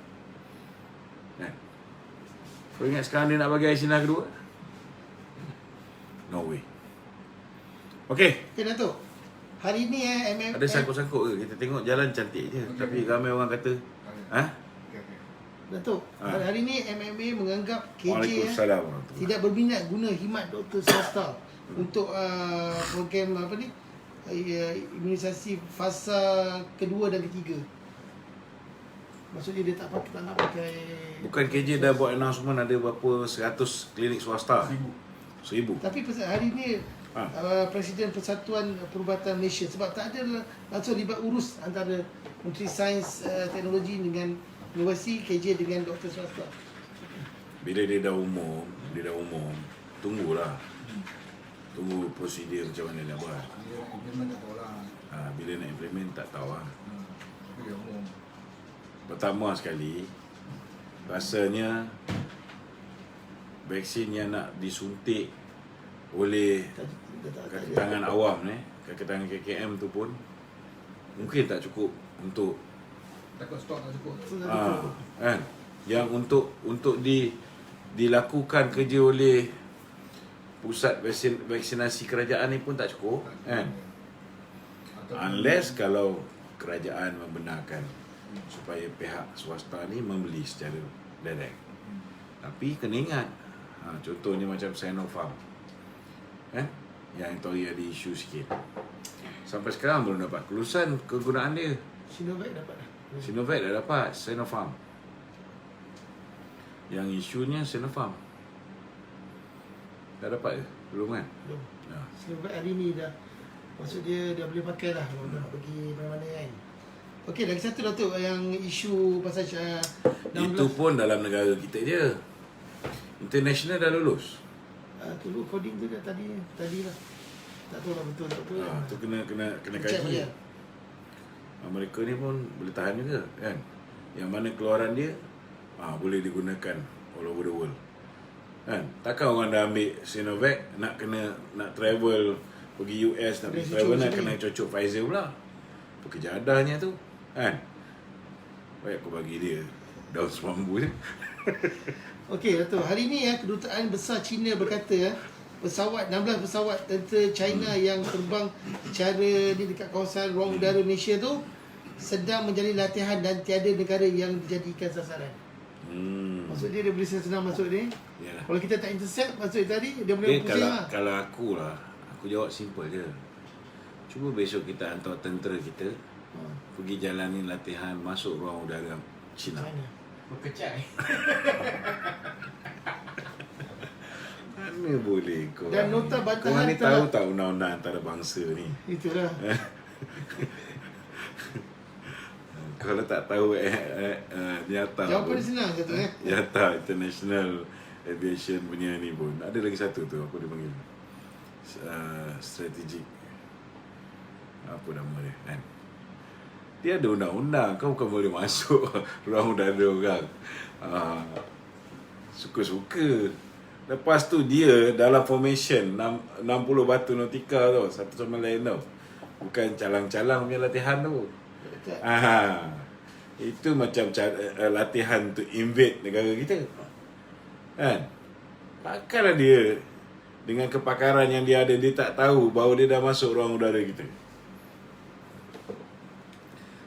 Kau ingat sekarang dia nak bagi ICNA kedua? No way. Okay, Datuk. Hari ni MMM ada sangkut-sangkut ke? Kita tengok jalan cantik je, tapi ramai orang kata Datuk, hari ni MMA menganggap KJ Waalaikumsalam. tidak berminat guna khidmat doktor swasta untuk program imunisasi fasa kedua dan ketiga. Maksudnya dia tak nak pakai. Bukan KJ dah buat announcement ada berapa 100 klinik swasta? 1000. Tapi hari ni Presiden Persatuan Perubatan Malaysia, sebab tak ada langsung libat urus antara Menteri Sains Teknologi dengan universiti, KJ dengan doktor swasta. Bila dia dah umum, tunggulah. Tunggu prosedur macam mana nak buat. Bila nak implement tak tahu lah. Pertama sekali, rasanya vaksin yang nak disuntik oleh kaki tangan awam ni, kaki tangan KKM tu pun mungkin tak cukup untuk Takut stok tak cukup. kan, yang untuk dilakukan kerja oleh pusat vaksinasi kerajaan ni pun tak cukup kan, unless kalau kerajaan membenarkan supaya pihak swasta ni membeli secara direct. Tapi kena ingat, contohnya macam Sinopharm kan, yang Tori ada isu sikit, sampai sekarang belum dapat kelulusan kegunaan dia. Sinovac dapat dah. Sinovac dah dapat, Sinopharm. Yang isunya Sinopharm dah dapat ke? Belum kan? Belum. Ya. Sinovac hari ni dah, maksud dia dah boleh pakai lah kalau nak pergi mana-mana kan. Okey, lagi satu Datuk yang isu pasal 16. Itu pun dalam negara kita je. International dah lulus. Tunggu coding tu dah tadi lah. Tak tahu lah betul tak betul. Tu kena Check kaji. dia. Mereka ni pun boleh tahan juga kan. Yang mana keluaran dia boleh digunakan all over the world. Kan? Takkan orang dah ambil Sinovac nak travel pergi US, nak pergi travel nak kena cocok Pfizer pula. Pekerjaannya tu kan. Baik aku bagi dia daun semambu je. Okey Datuk, hari ni Kedutaan Besar China berkata 16 pesawat tentera China yang terbang secara ni dekat kawasan ruang udara Malaysia tu sedang menjalani latihan dan tiada negara yang dijadikan sasaran. Maksud dia boleh senang masuk ni. Yalah. Kalau kita tak intercept masuk tadi dia boleh pusing lah. Kalau aku jawab simple je. Cuba besok kita hantar tentera kita pergi jalani latihan masuk ruang udara China. Berkecai. Mana boleh kau. Dan nota bantahan kau ni tahu tak undang-undang antarabangsa ni? Itulah. Kalau tak tahu nyata Jawapan dia senang satu nyata International Aviation punya ni pun. Ada lagi satu tu apa dia panggil? Strategic apa nama dia kan? Dia ada undang-undang, kau bukan boleh masuk ruang udara orang suka-suka. Lepas tu dia dalam formation 60 batu nautika tau, satu sama lain tau. Bukan calang-calang punya latihan tu. Itu macam latihan untuk invade negara kita. Kan? Takkanlah dia dengan kepakaran yang dia ada, dia tak tahu bahawa dia dah masuk ruang udara kita.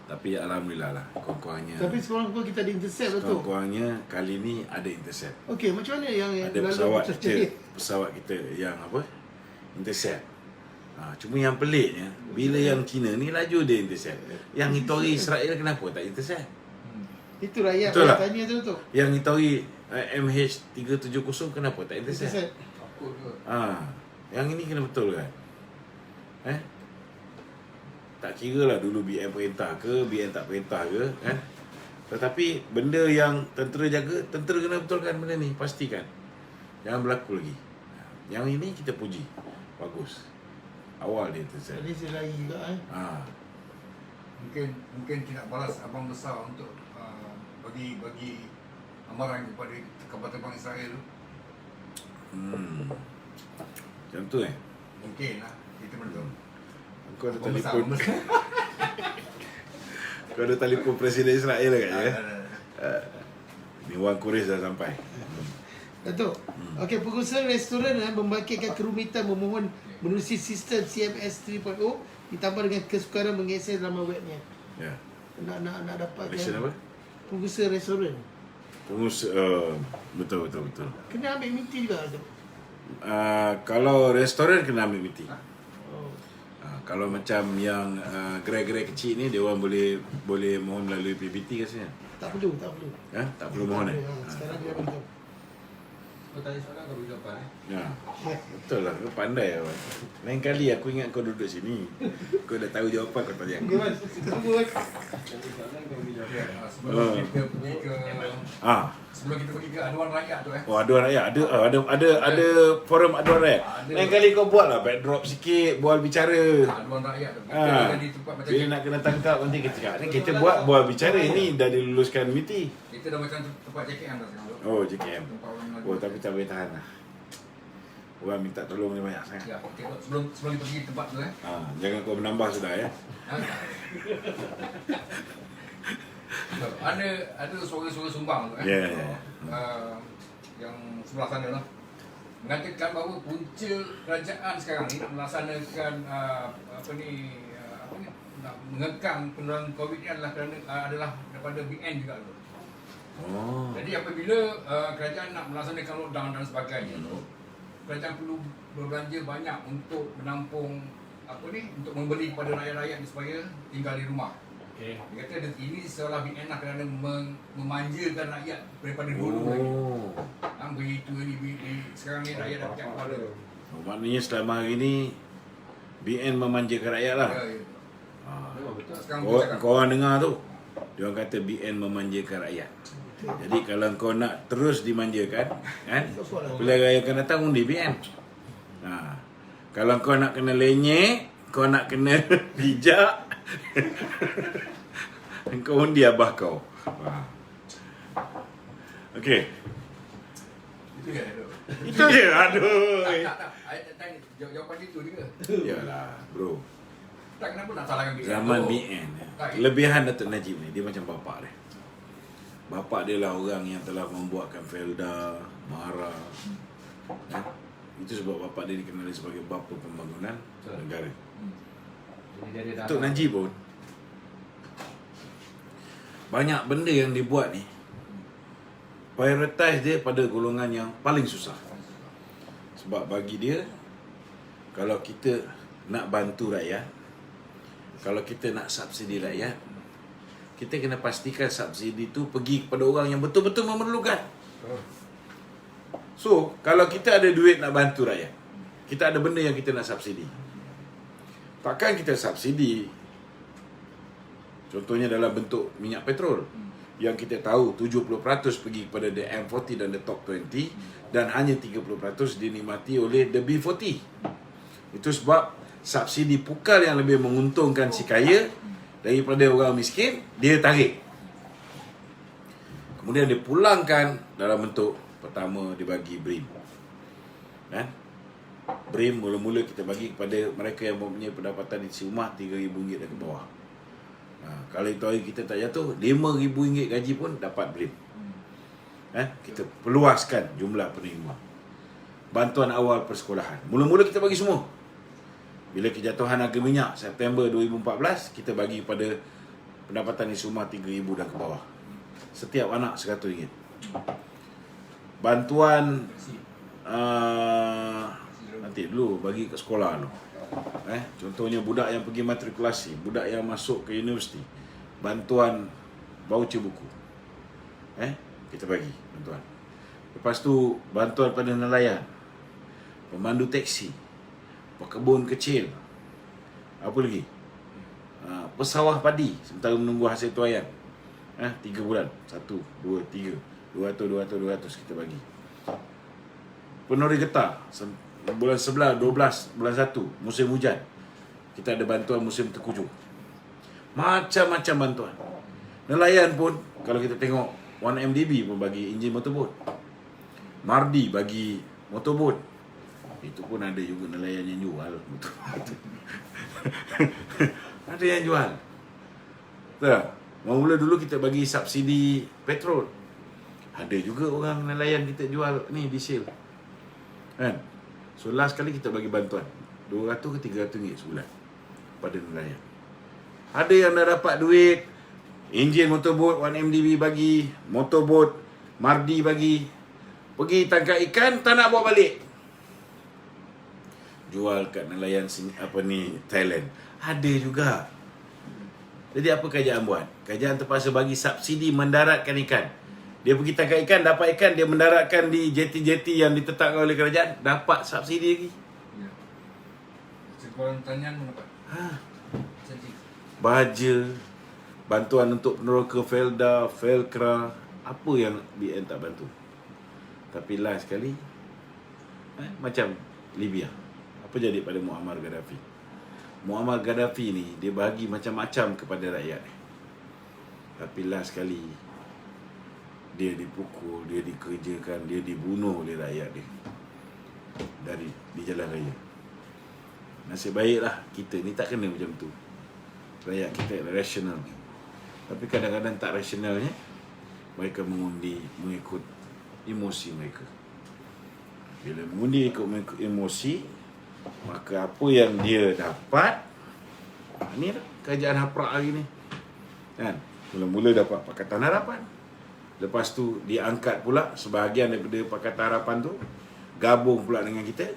Tapi alhamdulillah lah, kurang-kurangnya. Tapi sekarang pun kita ada intercept Datuk. Kurang-kurangnya kali ni ada intercept. Okey, macam mana yang Ada pesawat kita yang apa? Intercept. Cuma yang peliknya, bila yang China ni laju dia intercept. Yang Hitori Israel kenapa tak intercept? Itu rakyat Betul tak? tanya tu Datuk. Yang Hitori MH370 kenapa tak intercept? Takut ke? Yang ini kena betul kan? Tak kira lah dulu BN perintah ke, BN tak perintah ke kan? Tetapi benda yang tentera jaga, tentera kena betulkan benda ni, pastikan. Jangan berlaku lagi. Yang ini kita puji. Bagus. Awal dia tersedia. Jadi saya lari juga Mungkin tidak balas abang besar untuk bagi amaran kepada kapal terbang Israel tu. Macam tu Mungkin lah, kita belum. Kau ada telefon. Kau ada telefon Presiden Israel kat ya? Ni Wan Kuris dah sampai. Datuk. Okey, pengusaha restoran membangkitkan kerumitan memohon menerusi sistem CMS 3.0 ditambah dengan kesukaran mengakses laman webnya. Ya. Nak dapat Malaysia apa? pengusaha restoran. Pengusaha betul. Kena ambil meeting juga Datuk. Kalau restoran kena ambil meeting. Oh. Kalau macam yang gerai-gerai kecil ni dia orang boleh mohon melalui PBT rasanya. Tak perlu. Tak perlu mohon Sekarang dia beritahu. Kau tanya soalan kau beri jawapan Betul lah, kau pandai awak. Lain kali aku ingat kau duduk sini. Kau dah tahu jawapan kau tanya aku. Sebelum kita pergi ke sebelum kita pergi ke aduan rakyat tu aduan rakyat. Ada forum aduan rakyat. Lain kali kau buatlah backdrop sikit, bual bicara. aduan rakyat tu. Kita di tempat macam bila nak kena tangkap nanti kita cakap ni kita buat bual bicara ini dah diluluskan MITI. kita dah macam tempat JKM dah sekarang. Oh, JKM. Tapi tak boleh tahan lah. Orang minta tolong ni banyak sangat. Ya, tengok sebelum kita pergi tempat tu Jangan kau menambah sudah ya. Ada suara-suara sumbang tu Ya. yang sebelah sana lah. Mengatakan bahawa punca kerajaan sekarang ni melaksanakan nak mengekang penularan COVID ni adalah daripada BN juga tu. Jadi apabila kerajaan nak melaksanakan lockdown dan sebagainya tu, kerajaan perlu berbelanja banyak untuk menampung untuk memberi kepada rakyat-rakyat supaya tinggal di rumah. Dia kata ini seolah BN lah kerana memanjakan rakyat daripada dulu lagi. Begitu sekarang ni rakyat dah pecah kepala. Maknanya selama hari ni BN memanjakan rakyat lah. Ya. Sekarang Kau orang dengar tu, dia orang kata BN memanjakan rakyat. Jadi kalau kau nak terus dimanjakan, kan, pilihan raya akan datang undi BN. Kalau kau nak kena lenyek, kau nak kena bijak, kau undi abah kau. Okey. itu je. Itu je. Aduh. Tak. Tanya jawapan itu juga. Yalah, bro. Tak, kenapa nak salahkan BN? Zaman BN, kelebihan Datuk Najib ni, dia macam bapak dia. Bapak dia lah orang yang telah membuatkan Felda, Mara. Itu sebab bapak dia dikenali sebagai bapa pembangunan negara. Datuk Najib pun banyak benda yang dibuat ni prioritize dia pada golongan yang paling susah. Sebab bagi dia, kalau kita nak bantu rakyat, kalau kita nak subsidi rakyat, kita kena pastikan subsidi tu pergi kepada orang yang betul-betul memerlukan. So, kalau kita ada duit nak bantu rakyat, kita ada benda yang kita nak subsidi, takkan kita subsidi contohnya dalam bentuk minyak petrol yang kita tahu 70% pergi kepada the M40 dan the top 20 dan hanya 30% dinikmati oleh the B40. Itu sebab subsidi pukal yang lebih menguntungkan si kaya daripada orang miskin, dia tarik. Kemudian dia pulangkan dalam bentuk, pertama dia bagi BRIM. Kan? BRIM mula-mula kita bagi kepada mereka yang mempunyai pendapatan di rumah RM3,000 dan ke bawah. Kalau itu hari kita tak jatuh, RM5,000 gaji pun dapat BRIM. Kita peluaskan jumlah penerima. Bantuan awal persekolahan, mula-mula kita bagi semua. Bila kejatuhan harga minyak September 2014, kita bagi kepada pendapatan di rumah RM3,000 dan ke bawah. Setiap anak RM100. Bantuan nanti dulu bagi ke sekolah dulu. Contohnya budak yang pergi matrikulasi, budak yang masuk ke universiti, bantuan voucher buku. Kita bagi bantuan. Lepas tu bantuan pada nelayan, pemandu teksi, pekebun kecil, apa lagi? Pesawah padi sementara menunggu hasil tuaian. 3 bulan, 1, 2, 3, 200 kita bagi. Penuri getah bulan 11, 12, bulan 1 musim hujan, kita ada bantuan musim terkujuh. Macam-macam bantuan. Nelayan pun, kalau kita tengok 1MDB pun bagi enjin motorbot, Mardi bagi motorbot. Itu pun ada juga nelayan yang jual. Ada yang jual. Tak? Mula dulu kita bagi subsidi petrol, ada juga orang nelayan kita jual ni diesel. Kan? So last kali kita bagi bantuan 200 ke 300 ringgit sebulan pada nelayan. Ada yang dah dapat duit, enjin motorbot 1MDB bagi, motorbot Mardi bagi, pergi tangkap ikan tak nak bawa balik, jual kat nelayan Thailand. Ada juga. Jadi apa kerajaan buat? Kerajaan terpaksa bagi subsidi mendaratkan ikan. Dia pergi tangkap ikan, dapat ikan, dia mendaratkan di jeti-jeti yang ditetapkan oleh kerajaan, dapat subsidi lagi. Ya. Sekolah tanian pun dapat. Baja, bantuan untuk peneroka Felda, Felkra, apa yang BN tak bantu. Tapi last sekali, macam Libya. Apa jadi pada Muammar Gaddafi? Muammar Gaddafi ni, dia bagi macam-macam kepada rakyat. Tapi last sekali, dia dipukul, dia dikerjakan, dia dibunuh oleh rakyat dia. di jalan raya. Nasib baiklah kita ni tak kena macam tu. Rakyat kita rasional. Tapi kadang-kadang tak rasionalnya, mereka mengundi mengikut emosi mereka. Bila mengundi ikut emosi, maka apa yang dia dapat, ni lah kerajaan haprak hari ni. Kan? Mula-mula dapat Pakatan Harapan. Lepas tu diangkat pula sebahagian daripada Pakatan Harapan tu gabung pula dengan kita,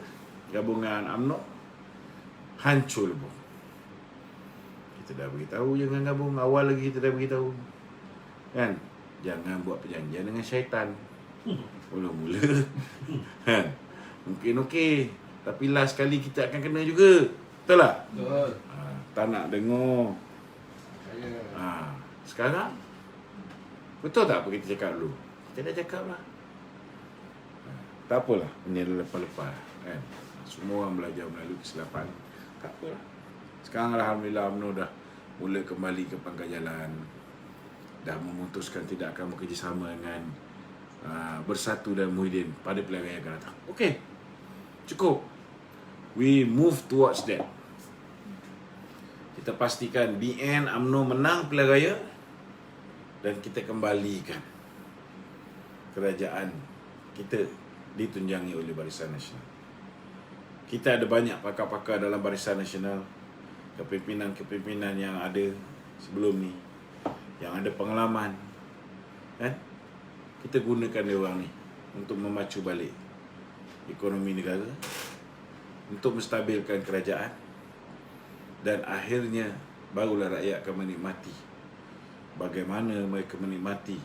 gabung dengan UMNO. Hancur pun. Kita dah beritahu jangan gabung, awal lagi kita dah beritahu. Kan? Jangan buat perjanjian dengan syaitan. Mula-mula. Kan? Mungkin okey, tapi last kali kita akan kena juga. Betul tak? Betul. Tak nak dengar. Sekarang betul tak apa kita cakap dulu? Kita dah cakap lah. Tak apalah, benda lepas-lepas kan. Semua orang belajar melalui kesilapan. Tak apalah. Sekarang alhamdulillah UMNO dah mula kembali ke pangkal jalan. Dah memutuskan tidak akan bekerjasama dengan Bersatu dan Muhyiddin pada pilihan raya akan datang. Okey. Cukup. We move towards that. Kita pastikan BN UMNO menang pilihan raya dan kita kembalikan kerajaan kita ditunjangi oleh Barisan Nasional. Kita ada banyak pakar-pakar dalam Barisan Nasional, kepimpinan-kepimpinan yang ada sebelum ni, yang ada pengalaman, kan? Kita gunakan dia orang ni untuk memacu balik ekonomi negara, untuk menstabilkan kerajaan, dan akhirnya barulah rakyat akan menikmati bagaimana mereka menikmati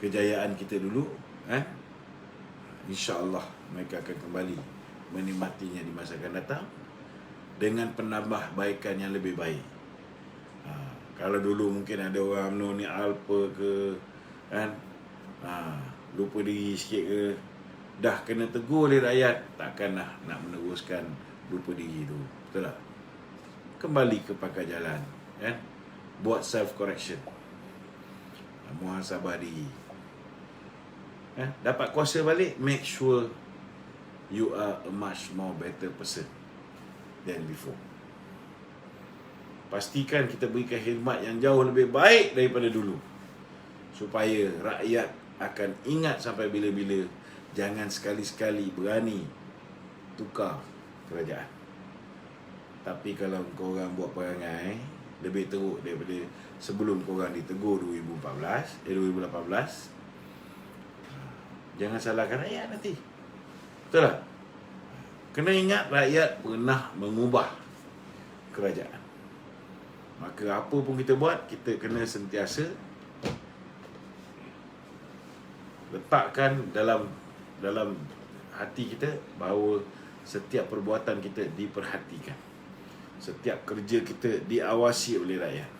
kejayaan kita dulu, InsyaAllah mereka akan kembali menikmatinya di masa akan datang dengan penambahbaikan yang lebih baik. Kalau dulu mungkin ada orang UMNO ni alpa ke, kan, lupa diri sikit ke, dah kena tegur oleh rakyat, takkanlah nak meneruskan lupa diri tu. Betul tak? Kembali ke pangkal jalan, kan? Buat self correction, muhasabah diri. Dapat kuasa balik, make sure you are a much more better person than before. Pastikan kita berikan khidmat yang jauh lebih baik daripada dulu, supaya rakyat akan ingat sampai bila-bila. Jangan sekali-sekali berani tukar kerajaan. Tapi kalau korang buat perangai lebih teruk daripada sebelum korang ditegur 2018, jangan salahkan rakyat nanti. Betul tak? Kena ingat rakyat pernah mengubah kerajaan. Maka apa pun kita buat, kita kena sentiasa letakkan dalam hati kita bahawa setiap perbuatan kita diperhatikan. Setiap kerja kita diawasi oleh rakyat.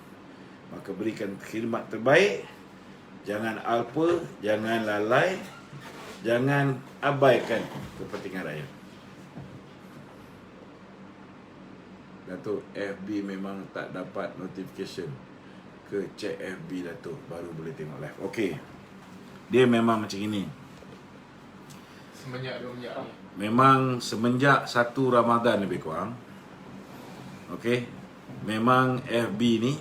Maka berikan khidmat terbaik. Jangan alpa, jangan lalai, jangan abaikan kepentingan rakyat. Datuk, FB memang tak dapat notification ke? Check FB Datuk, baru boleh tengok live. Okey. Dia memang macam ini. Semenjak ni. Memang semenjak 1 Ramadan lebih kurang. Okey. Memang FB ni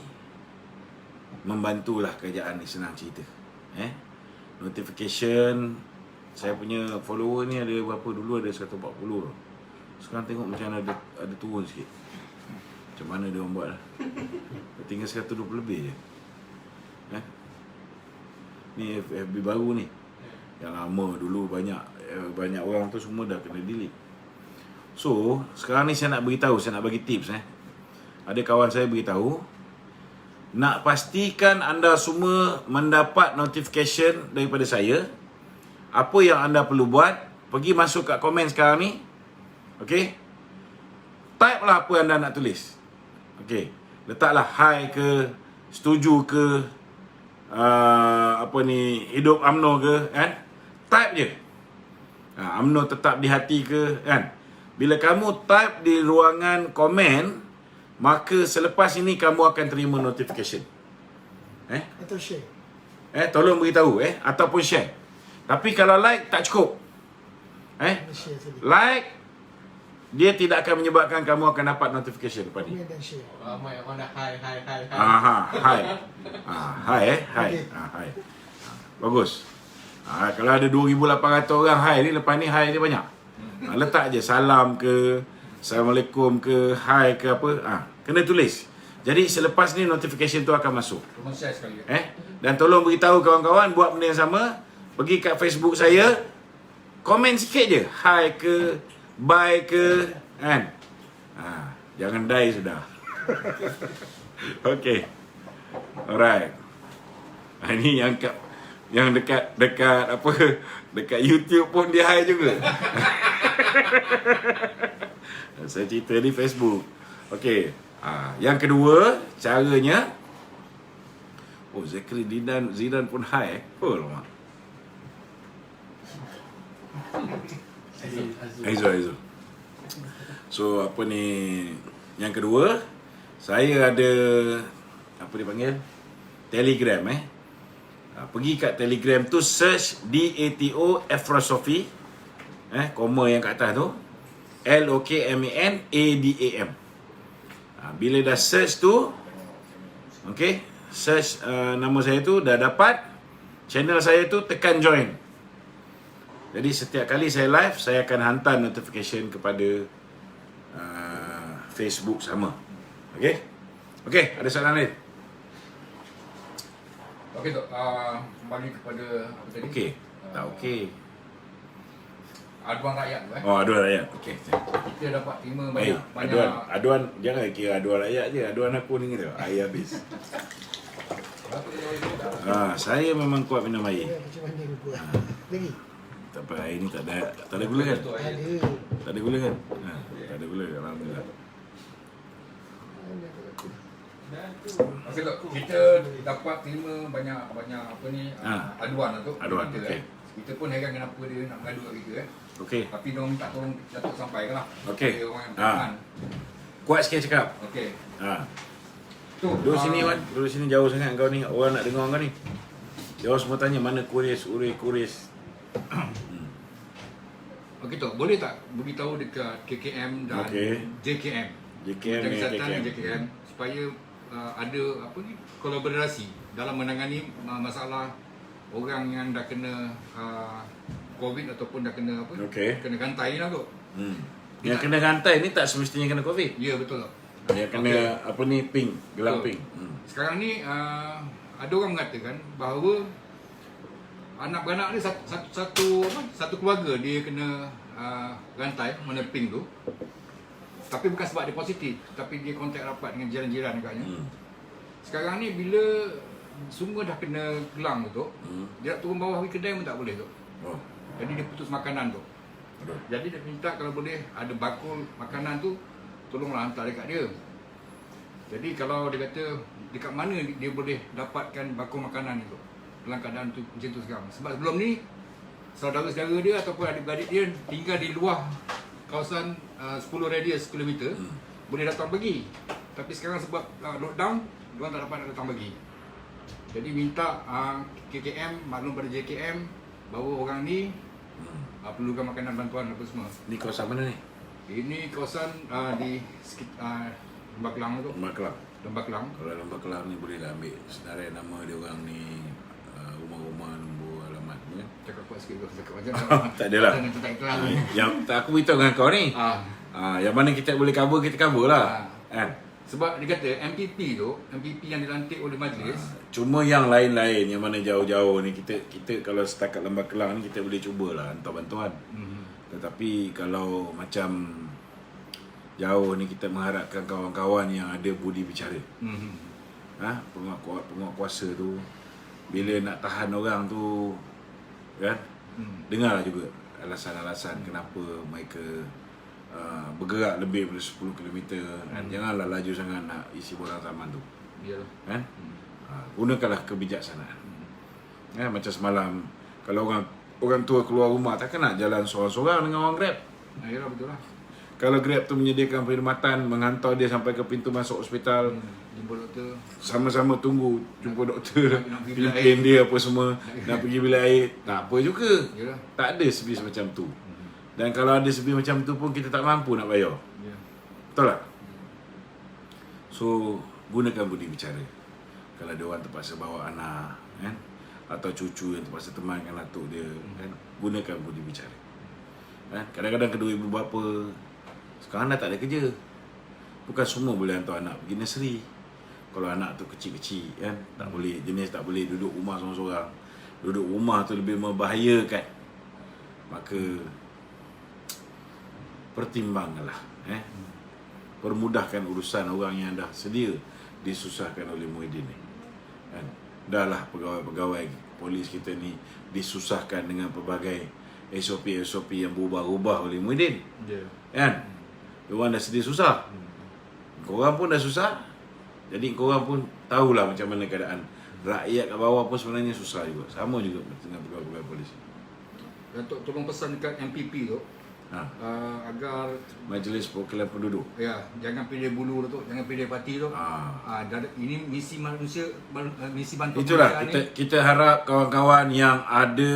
membantulah kerajaan ni, senang cerita. Notification, saya punya follower ni ada berapa, dulu ada 140. Sekarang tengok macam ada turun sikit. Macam mana dia orang buat lah. Tinggal 120 lebih je. Ni FB baru ni. Yang lama dulu banyak orang tu semua dah kena delete. So, sekarang ni saya nak beritahu, saya nak bagi tips. Ada kawan saya beritahu, nak pastikan anda semua mendapat notification daripada saya. Apa yang anda perlu buat, pergi masuk kat komen sekarang ni. Okey? Type lah apa anda nak tulis. Okey, letaklah hi ke, setuju ke, hidup UMNO ke, kan? Type je. UMNO tetap di hati ke, kan? Bila kamu type di ruangan komen, maka selepas ini kamu akan terima notification. Atau share. Tolong beritahu, ataupun share. Tapi kalau like tak cukup. Share tadi. Like, dia tidak akan menyebabkan kamu akan dapat notification lepas ni. Komen dan share. Ramai yang mana hai. Aha, hai. Hai hai. Okey. Hai. Bagus. Kalau ada 2,800 orang hai ni, lepas ni hai dia banyak. Letak je salam ke, Assalamualaikum ke, hai ke apa. Kena tulis. Jadi selepas ni notification tu akan masuk. Tolong share sekali. Dan tolong beritahu kawan-kawan buat benda yang sama. Pergi kat Facebook saya, komen sikit je, hai ke, bye ke, kan. Jangan die sudah. Okay. Alright. Ini yang dekat apa, dekat YouTube pun dia hai juga. Saya cerita di Facebook. Okay. Yang kedua, caranya, Zakri Zidane pun hai. Oh lama. Aizul. So apa ni, yang kedua, saya ada apa dia panggil, Telegram. Pergi kat Telegram tu, search DATO Afrosophy, koma yang kat atas tu, LOKMANADAM. Bila dah search tu, okay, search nama saya tu, dah dapat channel saya tu, tekan join. Jadi setiap kali saya live, saya akan hantar notification kepada Facebook sama. Okay? Okay, ada soalan lain? Okey Tok, kembali kepada apa tadi? Okey. Tak okey. Aduan rakyat tu Oh, aduan rakyat. Okey. Kita dapat terima Hey, banyak aduan jangan kira aduan rakyat je. Aduan aku ni gitu. Air habis. berapa kita boleh Saya memang kuat minum air. Macam mana dia buat? Lagi? Tak apa, air ni tak ada gula kan? Ada. Tak ada gula kan? Tak ada gula, alhamdulillah. Okey Tok, kita dapat terima banyak apa ni aduan lah Tok. Aduan, kita, okey. Kita pun heran kenapa dia nak mengadu kat kita Okey. Tapi dia minta tolong Datuk sampaikan lah. Okey. Dia orang yang berkenaan. Kuat sikit cakap. Okey. Tu, duduk sini Wan. Duduk sini jauh sangat kau ni. Orang nak dengar kau ni. Dia orang semua tanya mana kuris. Okey Tok, boleh tak beritahu dekat KKM dan JKM? JKM Jaga ni Kesihatan dan JKM. JKM supaya ada apa ni, kolaborasi dalam menangani masalah orang yang dah kena COVID ataupun dah kena apa? Okey. Kena gantai lah Tok. Yang kena gantai ni tak semestinya kena COVID. Ya betul Tok. Yang kena apa ni, pink, gelang Betul. pink. Sekarang ni ada orang mengatakan bahawa anak beranak ni satu keluarga dia kena rantai mana pink tu. Tapi bukan sebab dia positif, tapi dia kontak rapat dengan jiran-jiran agaknya. Sekarang ni bila semua dah kena gelang tu, dia nak turun bawah pergi kedai pun tak boleh tu. Jadi dia putus makanan tu. Jadi dia minta kalau boleh ada bakul makanan tu, tolonglah hantar dekat dia. Jadi kalau dia kata dekat mana dia boleh dapatkan bakul makanan itu dalam keadaan tu macam tu sekarang. Sebab sebelum ni saudara-saudara dia ataupun adik-beradik dia tinggal di luar kawasan 10 radius kilometer, boleh datang pergi. Tapi sekarang sebab lockdown, diorang tak dapat nak datang pergi. Jadi minta KKM maklum pada JKM bahawa orang ni perlukan makanan bantuan apa semua. Ni kawasan mana ni? Ini kawasan di sekitar Lembah Kelang tu. Lembah Kelang. Lembah Kelang. Kalau Lembah Kelang ni boleh dah ambil senarai nama dia orang ni, rumah-rumah, nombor alamat ni kan. Cakap kuat sikit tu, cakap macam Tak adalah. tak iklan. Yang tak aku beritahu dengan kau ni. Yang mana kita boleh cover, kita cover lah. Kan? Sebab dia kata MPP yang dilantik oleh majlis. Cuma yang lain-lain, yang mana jauh-jauh ni, kita kalau setakat Lembah Kelang ni kita boleh cubalah hantar bantuan. Tetapi kalau macam jauh ni, kita mengharapkan kawan-kawan yang ada budi bicara. Penguat kuasa tu, bila nak tahan orang tu, kan, dengarlah juga alasan-alasan kenapa mereka bergerak lebih daripada 10 km. Janganlah laju sangat nak isi borang taman tu. Biarlah. Kan? Gunakanlah kebijaksanaan. Macam semalam, kalau orang tua keluar rumah, takkan nak jalan seorang-seorang dengan orang Grab. Yalah, betul lah. Kalau Grab tu menyediakan perkhidmatan, menghantar dia sampai ke pintu masuk hospital, Jumpa doktor. sama-sama tunggu jumpa doktor, Nak pergi bilik pilih dia apa semua, nak pergi bilik air, tak apa juga. Yalah. Tak ada servis macam tu. Dan kalau ada sebab macam tu pun kita tak mampu nak bayar. Ya. Betul tak? So, gunakan budi bicara. Kalau ada orang terpaksa bawa anak, kan? Atau cucu yang terpaksa temankan atuk dia, kan? Gunakan budi bicara. Kan? Kadang-kadang kedua ibu bapa sekarang dah tak ada kerja. Bukan semua boleh hantar anak pergi nursery. Kalau anak tu kecil-kecil, kan? Tak boleh, jenis tak boleh duduk rumah seorang-seorang. Duduk rumah tu lebih membahayakan. Maka pertimbangkanlah, permudahkan urusan orang yang dah sedia disusahkan oleh Muhyiddin ni. Kan? Dahlah pegawai-pegawai polis kita ni disusahkan dengan pelbagai SOP yang berubah-ubah oleh Muhyiddin. Kan? Diorang dah sedia susah. Korang pun dah susah. Jadi korang pun tahulah macam mana keadaan. Rakyat kat bawah pun sebenarnya susah juga. Sama juga dengan pegawai-pegawai polis. Datuk tolong pesan dekat MPP tu, agar Majlis Perwakilan Penduduk. ya, jangan pilih bulu tu, jangan pilih parti tu. Ini misi manusia, misi bantuan Itulah kemanusiaan kita harap kawan-kawan yang ada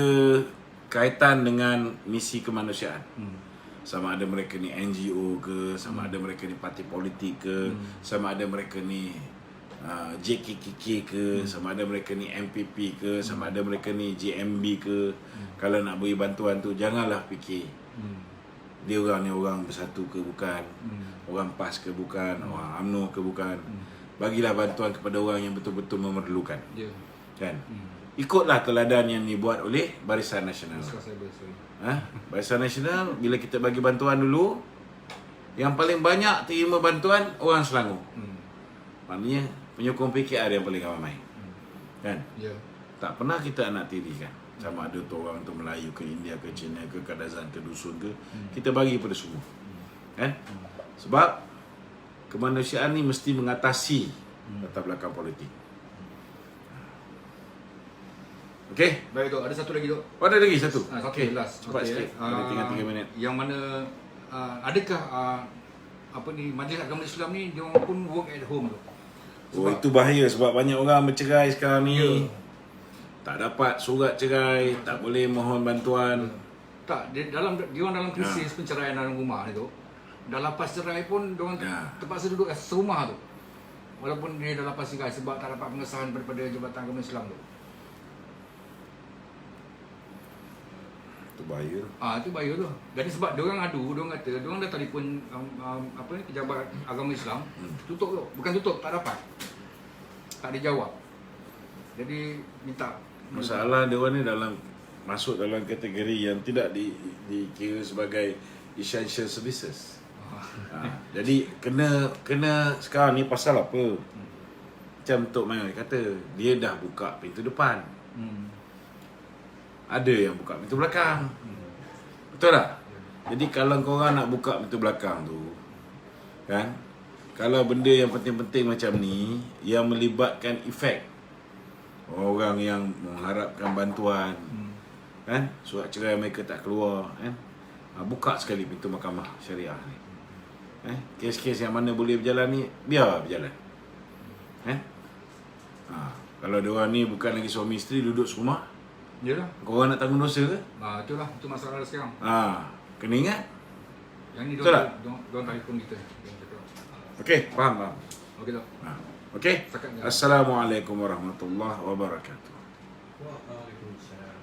kaitan dengan misi kemanusiaan. Sama ada mereka ni NGO ke, sama ada mereka ni parti politik ke, sama ada mereka ni JKKK ke, sama ada mereka ni MPP ke, sama ada mereka ni JMB ke. Kalau nak beri bantuan tu, janganlah fikir dia orang ni orang bersatu ke bukan, orang PAS ke bukan, orang UMNO ke bukan. Bagilah bantuan kepada orang yang betul-betul memerlukan. Kan? Ikutlah teladan yang dibuat oleh Barisan Nasional. Barisan Nasional, bila kita bagi bantuan dulu, yang paling banyak terima bantuan orang Selangor. Maknanya penyokong PKR yang paling ramai. Kan? Tak pernah kita nak tirikan. Sama ada tu orang tu Melayu ke India ke China ke Kadazan ke Dusun ke, kita bagi pada semua. Kan? Sebab kemanusiaan ni mesti mengatasi latar belakang politik. Okey. Baik Dok, ada satu lagi Dok. Ada lagi satu. Satu last. Cepat sikit. Ada tinggal 3 minit. Yang mana adakah Majlis Agama Islam ni dia orang pun work at home tu? Itu bahaya sebab banyak orang bercerai sekarang ni. Tak dapat surat cerai, tak boleh mohon bantuan. Tak, dia orang dalam krisis penceraian dalam rumah ni tu. Dah lepas cerai pun dia orang terpaksa duduk serumah tu. Walaupun dia dah lepas cerai sebab tak dapat pengesahan daripada Jabatan Agama Islam tu. Itu bahaya. Itu bahaya tu. Jadi sebab dia orang adu, dia orang kata, dia orang dah telefon pejabat agama Islam, tutup tu. Bukan tutup, tak dapat. Tak dijawab. Jadi minta masalah dia orang ni masuk dalam kategori yang tidak dikira sebagai essential services. Jadi kena sekarang ni pasal apa? Macam Tok Mayor kata, dia dah buka pintu depan. Ada yang buka pintu belakang. Betul tak? Jadi kalau korang nak buka pintu belakang tu, kan? Kalau benda yang penting-penting macam ni yang melibatkan efek orang yang mengharapkan bantuan, kan? Surat cerai mereka tak keluar, kan? Buka sekali pintu mahkamah syariah ni. Kes-kes yang mana boleh berjalan ni, biar berjalan. Kalau diorang ni bukan lagi suami isteri, duduk serumah, yalah. korang nak tanggung dosa ke? Itulah, itu masalah sekarang. Kena ingat. Yang ni Betul tak? diorang telefon kita. Okey, faham. Okey tak? Okey. Assalamualaikum warahmatullahi wabarakatuh. Waalaikumsalam.